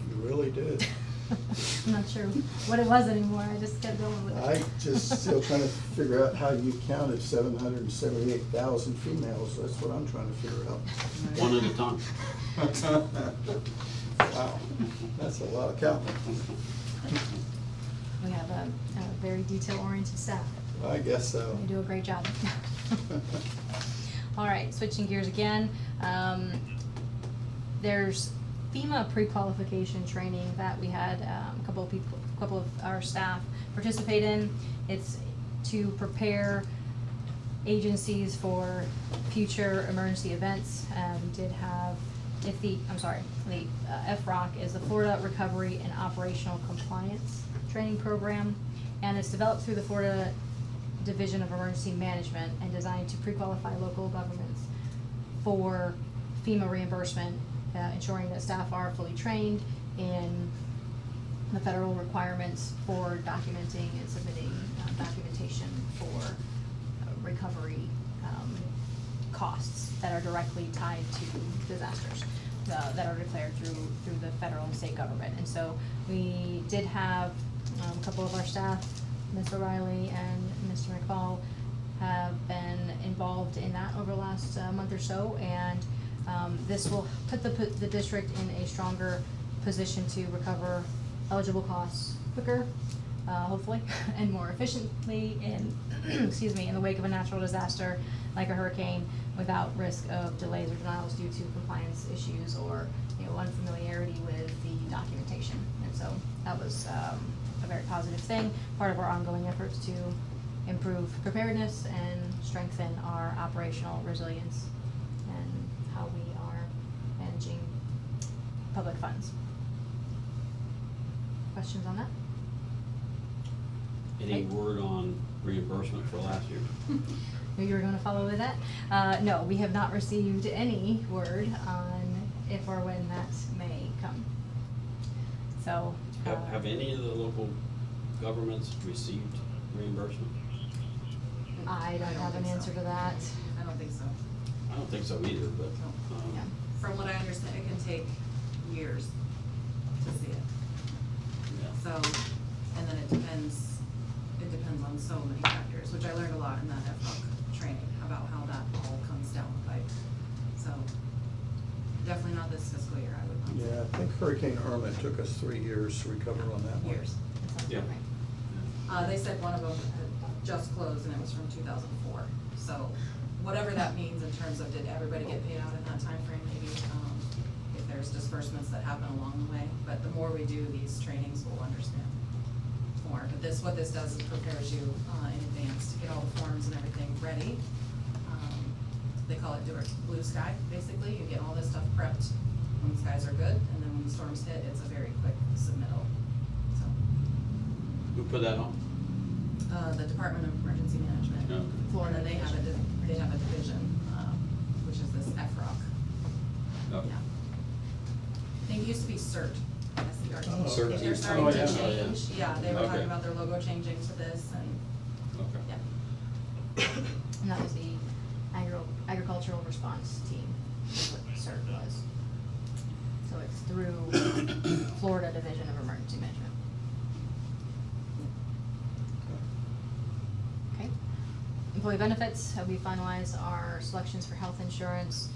You really did. I'm not sure what it was anymore, I just kept going with it. I just still trying to figure out how you counted 778,000 females. That's what I'm trying to figure out. One at a time. Wow, that's a lot of counting. We have a very detail-oriented staff. I guess so. They do a great job. All right, switching gears again. There's FEMA pre-qualification training that we had a couple of our staff participate in. It's to prepare agencies for future emergency events. We did have, the FROC is the Florida Recovery and Operational Compliance Training Program, and it's developed through the Florida Division of Emergency Management and designed to pre-qualify local governments for FEMA reimbursement, ensuring that staff are fully trained in the federal requirements for documenting and submitting documentation for recovery costs that are directly tied to disasters that are declared through the federal and state government. And so we did have a couple of our staff, Ms. O'Reilly and Mr. McFall, have been involved in that over the last month or so, and this will put the district in a stronger position to recover eligible costs quicker, hopefully, and more efficiently in, in the wake of a natural disaster like a hurricane, without risk of delays or denials due to compliance issues or, unfamiliarity with the documentation. And so that was a very positive thing, part of our ongoing efforts to improve preparedness and strengthen our operational resilience and how we are managing public funds. Questions on that? Any word on reimbursement for last year? Knew you were going to follow with that. No, we have not received any word on if or when that may come. So. Have any of the local governments received reimbursement? I don't have an answer to that. I don't think so. I don't think so either, but, Yeah. From what I understand, it can take years to see it. yeah. So, and then it depends on so many factors, which I learned a lot in that FOC training about how that all comes down the pipe. So, definitely not this fiscal year, I would not say. Yeah, I think Hurricane Irma took us 3 years to recover on that one. Years. That sounds Yeah. about right. They said one of them had just closed and it was from 2004. So, whatever that means in terms of did everybody get paid out in that time frame, maybe, if there's disbursements that happen along the way. But the more we do these trainings, we'll understand more. But what this does is prepares you in advance to get all the forms and everything ready. They call it blue sky, basically. You get all this stuff prepped when the skies are good, and then when the storms hit, it's a very quick submittal. So, Who put that on? the Department of Emergency Management. Okay. Florida, they have a division, which is this FROC. Okay. Yeah. I think it used to be CERT, S-E-R-T. Oh, CERT. They're starting Oh, to yeah. change, yeah, they were Okay. talking about their logo changing to this, and, Okay. yeah. And that was the agricultural response team, is what CERT was. So it's through Florida Division of Emergency Management. Okay. Employee benefits, we finalized our selections for health insurance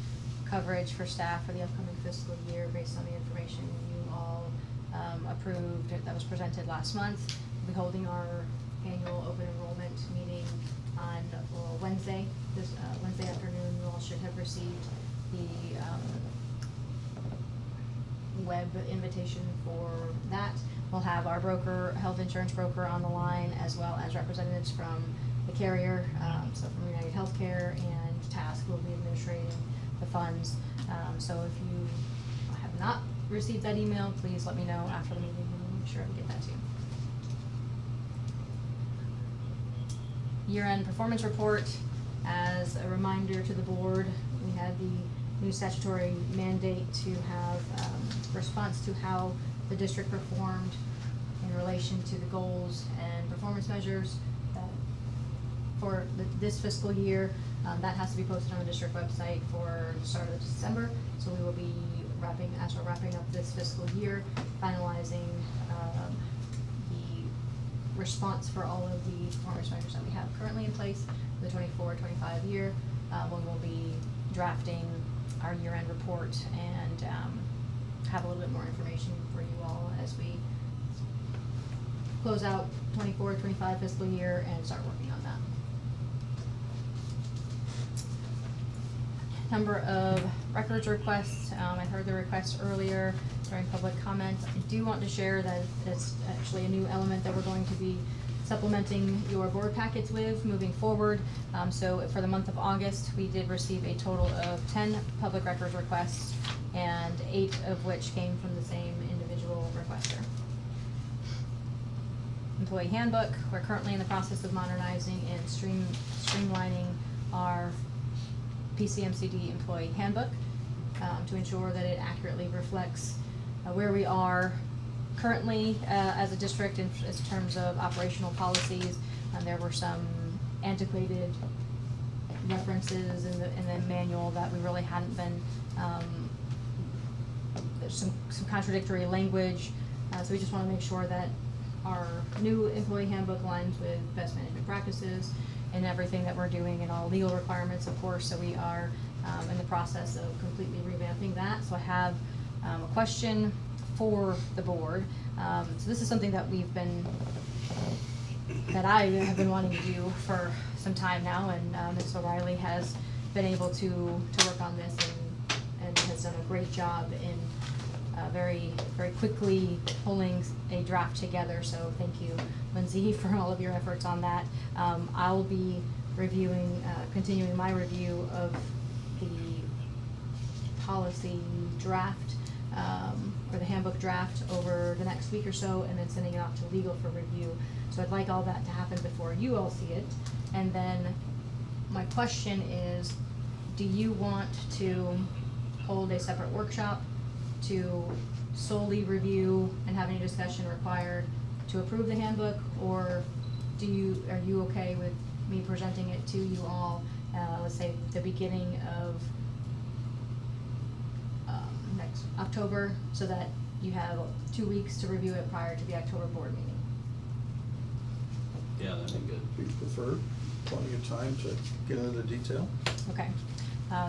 coverage for staff for the upcoming fiscal year based on the information you all approved that was presented last month. We'll be holding our annual open enrollment meeting on Wednesday. This Wednesday afternoon, you all should have received the web invitation for that. We'll have our broker, health insurance broker on the line, as well as representatives from the carrier, so from United Healthcare and Task will be administrating the funds. So if you have not received that email, please let me know after the meeting and we'll make sure I get that to you. Year-end performance report. As a reminder to the board, we had the new statutory mandate to have response to how the district performed in relation to the goals and performance measures for this fiscal year. That has to be posted on the district website for the start of December. So we will be as we're wrapping up this fiscal year, finalizing the response for all of the performance measures that we have currently in place for the 24-25 year. When we'll be drafting our year-end report and have a little bit more information for you all as we close out 24-25 fiscal year and start working on that. Number of records requests. I heard the request earlier during public comment. I do want to share that it's actually a new element that we're going to be supplementing your board packets with moving forward. So for the month of August, we did receive a total of 10 public records requests, and 8 of which came from the same individual requester. Employee handbook. We're currently in the process of modernizing and streamlining our PCMCD employee handbook to ensure that it accurately reflects where we are currently as a district in terms of operational policies. There were some antiquated references in the manual that we really hadn't been, there's some contradictory language. So we just want to make sure that our new employee handbook lines with best management practices and everything that we're doing and all legal requirements, of course. So we are in the process of completely revamping that. So I have a question for the board. So this is something that that I have been wanting to do for some time now, and Ms. O'Reilly has been able to work on this and has done a great job in very quickly pulling a draft together. So thank you, Lindsay, for all of your efforts on that. I'll be continuing my review of the policy draft, or the handbook draft over the next week or so, and then sending it out to legal for review. So I'd like all that to happen before you all see it. And then my question is, do you want to hold a separate workshop to solely review and have any discussion required to approve the handbook, or are you okay with me presenting it to you all, let's say the beginning of next October, so that you have 2 weeks to review it prior to the October board meeting? Yeah, that'd be good. We prefer plenty of time to get into the detail. Okay,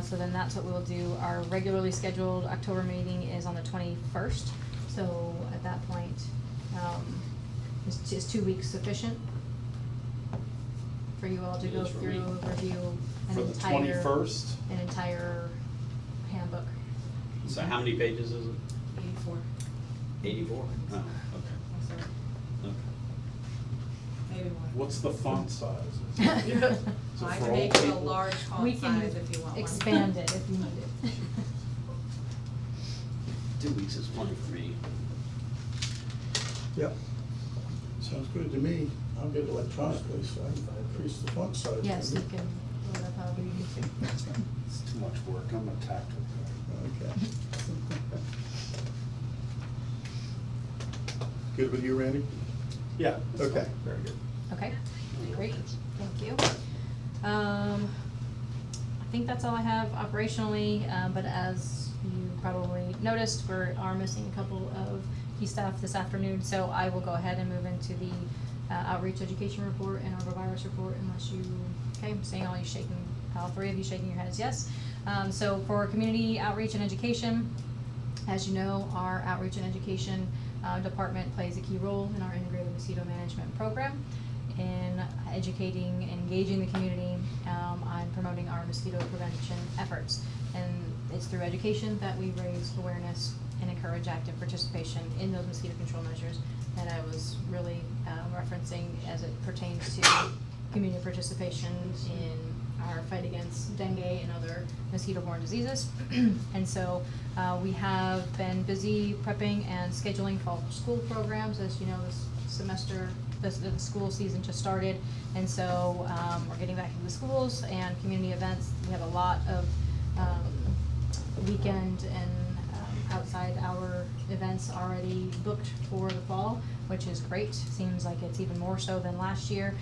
so then that's what we'll do. Our regularly scheduled October meeting is on the 21st, so at that point, is 2 weeks sufficient for you all to It go is for me. through, review For the 21st? an entire handbook? So how many pages is it? 84. 84? Oh, okay. I'm sorry. Okay. Maybe more. What's the font size? I for can old make it a people? large We font can size if you want one. expand it if you need it. 2 weeks is plenty for me. Yep. Sounds good to me. I'll get it electronically, so I can increase the font size. Yes, you can load up however you need to. It's too much work, I'm a tactile guy. Okay. Good with you, Randy? Yeah. Okay, very good. Okay, great, thank you. I think that's all I have operationally, but as you probably noticed, we are missing a couple of key staff this afternoon, so I will go ahead and move into the outreach education report and arbovirus report unless you, okay, I'm seeing all 3 of you shaking your heads yes. So for community outreach and education, as you know, our outreach and education department plays a key role in our integrated mosquito management program in educating and engaging the community on promoting our mosquito prevention efforts. And it's through education that we raise awareness and encourage active participation in those mosquito control measures that I was really referencing as it pertains to community participation in our fight against dengue and other mosquito-borne diseases. And so we have been busy prepping and scheduling fall school programs. As you know, this semester, the school season just started, and so we're getting back into the schools and community events. We have a lot of weekend and outside hour events already booked for the fall, which is great. Seems like it's even more so than last year.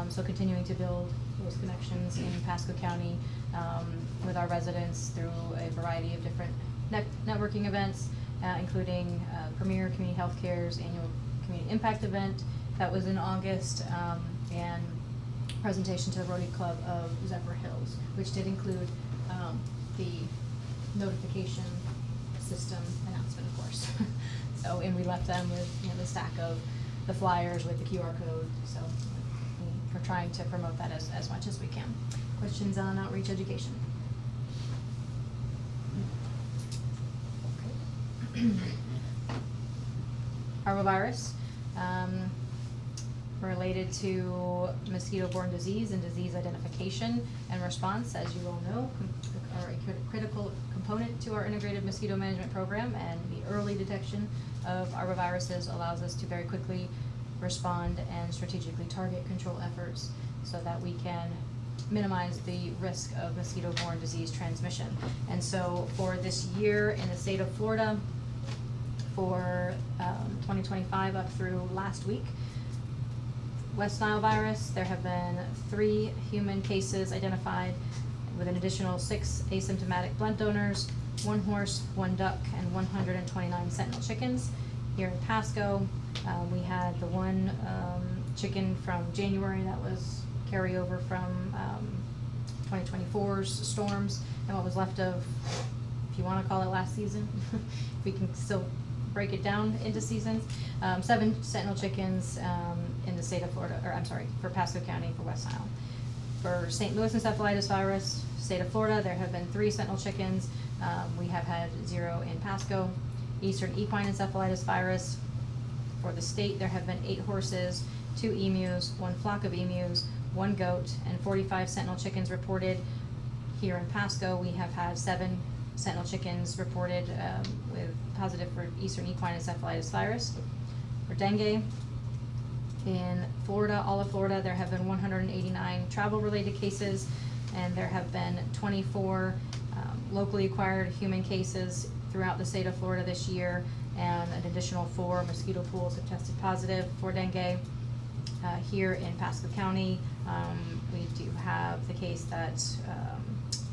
So continuing to build those connections in Pasco County with our residents through a variety of different networking events, including Premier Community Healthcare's annual Community Impact event that was in August, and presentation to the Rotary Club of Zephyr Hills, which did include the notification system announcement, of course. So, and we left them with, you know, the stack of the flyers with the QR code, so we're trying to promote that as much as we can. Questions on outreach education? Okay. Parvovirus, related to mosquito-borne disease and disease identification and response, as you all know, are a critical component to our integrated mosquito management program, and the early detection of arboviruses allows us to very quickly respond and strategically target control efforts so that we can minimize the risk of mosquito-borne disease transmission. And so for this year in the state of Florida, for 2025 up through last week, West Nile virus, there have been 3 human cases identified with an additional 6 asymptomatic blood donors, 1 horse, 1 duck, and 129 sentinel chickens. Here in Pasco, we had the 1 chicken from January that was carryover from 2024's storms, and what was left of, if you want to call it last season, we can still break it down into seasons. 7 sentinel chickens in the state of Florida, or I'm sorry, for Pasco County for West Nile. For St. Louis encephalitis virus, state of Florida, there have been 3 sentinel chickens. We have had 0 in Pasco. Eastern equine encephalitis virus, for the state, there have been 8 horses, 2 emus, 1 flock of emus, 1 goat, and 45 sentinel chickens reported. Here in Pasco, we have had 7 sentinel chickens reported with positive for Eastern equine encephalitis virus. For dengue, in Florida, all of Florida, there have been 189 travel-related cases, and there have been 24 locally acquired human cases throughout the state of Florida this year, and an additional 4 mosquito pools have tested positive for dengue. Here in Pasco County, we do have the case that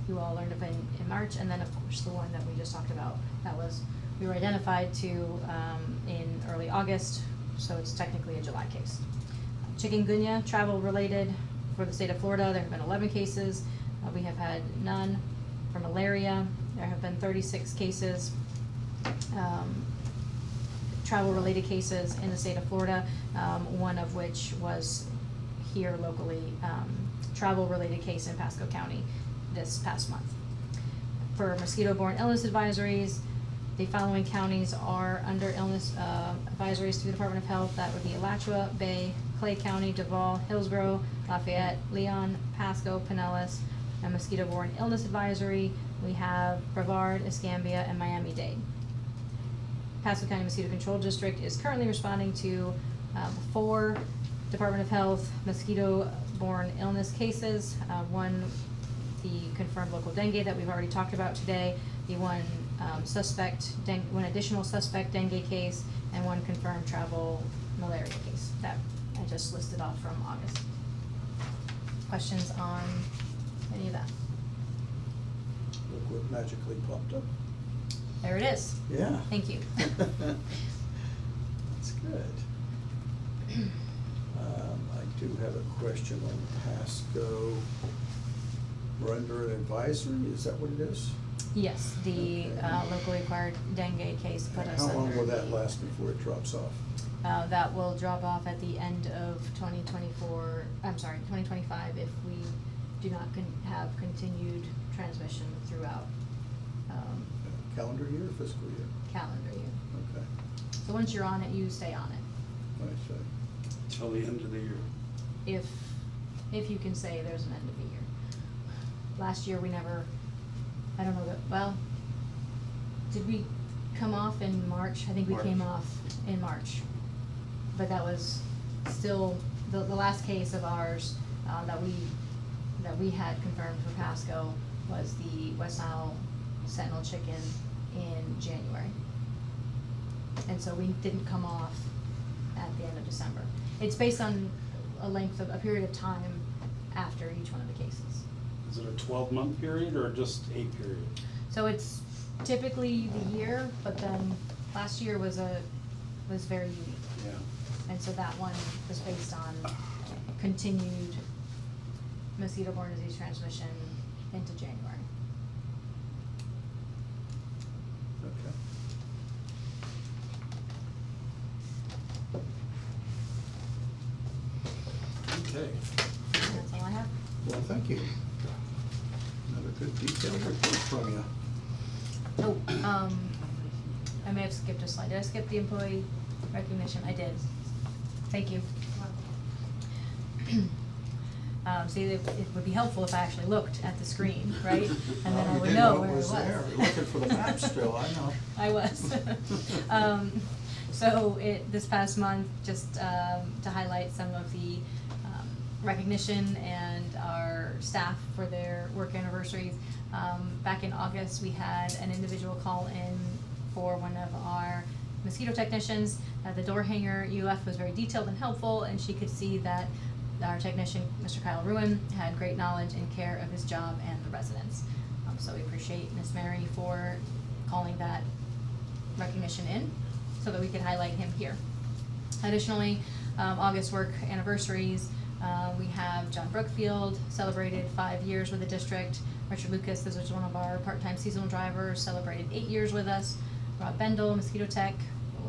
you all learned of in March, and then of course the one that we just talked about, that was, we were identified to in early August, so it's technically a July case. Chikungunya, travel related for the state of Florida, there have been 11 cases. We have had none. For malaria, there have been 36 cases, travel related cases in the state of Florida, one of which was here locally, travel related case in Pasco County this past month. For mosquito-borne illness advisories, the following counties are under illness advisories through the Department of Health. That would be Alachua, Bay, Clay County, Duval, Hillsborough, Lafayette, Leon, Pasco, Pinellas. And mosquito-borne illness advisory, we have Brevard, Escambia, and Miami-Dade. Pasco County Mosquito Control District is currently responding to 4 Department of Health mosquito-borne illness cases. 1, the confirmed local dengue that we've already talked about today, the 1 1 additional suspect dengue case, and 1 confirmed travel malaria case that I just listed off from August. Questions on any of that? Look what magically popped up. There it is. Yeah. Thank you. That's good. I do have a question on Pasco. We're under an advisory, is that what it is? Yes, the Okay. locally acquired dengue case put us under. How long will that last before it drops off? That will drop off at the end of 2025 if we do not have continued transmission throughout calendar year or fiscal year? calendar year. Okay, So once you're on it, you stay on it. I see. Till the end of the year. If you can say there's an end of the year. Last year, we never, I don't know that, well, did we come off in March? I think we came off in March. But that was still, the last case of ours, that we had confirmed for Pasco was the West Nile Sentinel chicken in January. And so we didn't come off at the end of December. It's based on a period of time after each one of the cases. Is it a 12-month period or just a period? So it's typically the year, but then last year was very unique. Yeah. And so that one was based on continued mosquito-borne disease transmission into January. Okay. Okay, And that's all I have. well, thank you. Another good detailed report from you. Oh, I may have skipped a slide. Did I skip the employee recognition? I did. Thank you. See, it would be helpful if I actually looked at the screen, right? And then I would know where it was. There. You're looking for the map still, I know. I was. So this past month, just to highlight some of the recognition and our staff for their work anniversaries. Back in August, we had an individual call in for one of our mosquito technicians. The door hanger UF was very detailed and helpful, and she could see that our technician, Mr. Kyle Ruin, had great knowledge and care of his job and the residents. So we appreciate Miss Mary for calling that recognition in so that we could highlight him here. Additionally, August work anniversaries, we have John Brookfield, celebrated 5 years with the district. Richard Lucas, this was one of our part-time seasonal drivers, celebrated 8 years with us. Rob Bendel, Mosquito Tech,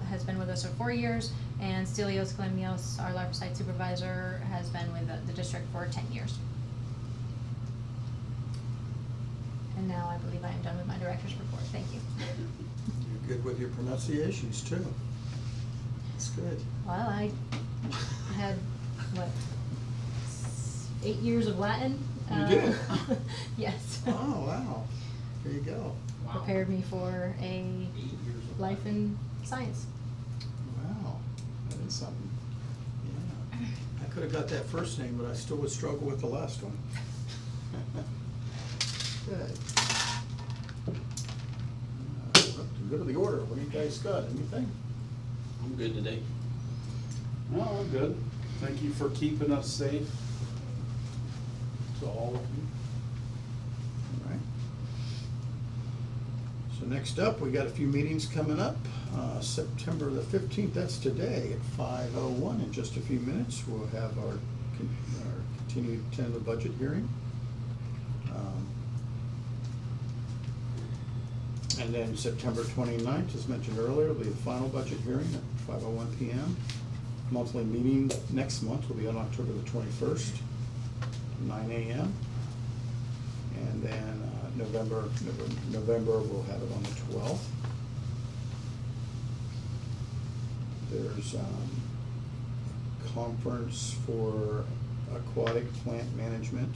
has been with us for 4 years. And Stelios Glenmios, our larvicide supervisor, has been with the district for 10 years. And now I believe I am done with my director's report. Thank you. You're good with your pronunciations too. That's good. Well, I had, 8 years of Latin? You did? Yes. Oh, wow. There you go. Prepared me for a life in science. Wow, that is something. Yeah. I could have got that first name, but I still would struggle with the last one. Good. To go to the order, what do you guys got? Anything? I'm good today. No, I'm good. Thank you for keeping us safe. To all of you. All right. So next up, we got a few meetings coming up. September the 15th, that's today at 5:01. In just a few minutes, we'll have our continued tentative budget hearing. And then September 29th, as mentioned earlier, will be the final budget hearing at 5:01 p.m. Monthly meeting next month will be on October the 21st, 9 a.m. And then November, we'll have it on the 12th. There's conference for aquatic plant management.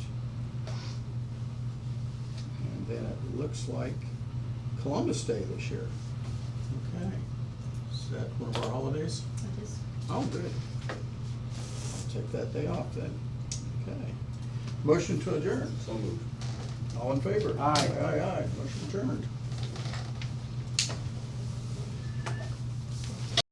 And then it looks like Columbus Day this year. Okay. Is that one of our holidays? It is. Oh, good. I'll take that day off then. Okay. Motion to adjourn. So moved. All in favor? Aye. Aye, aye. Motion adjourned.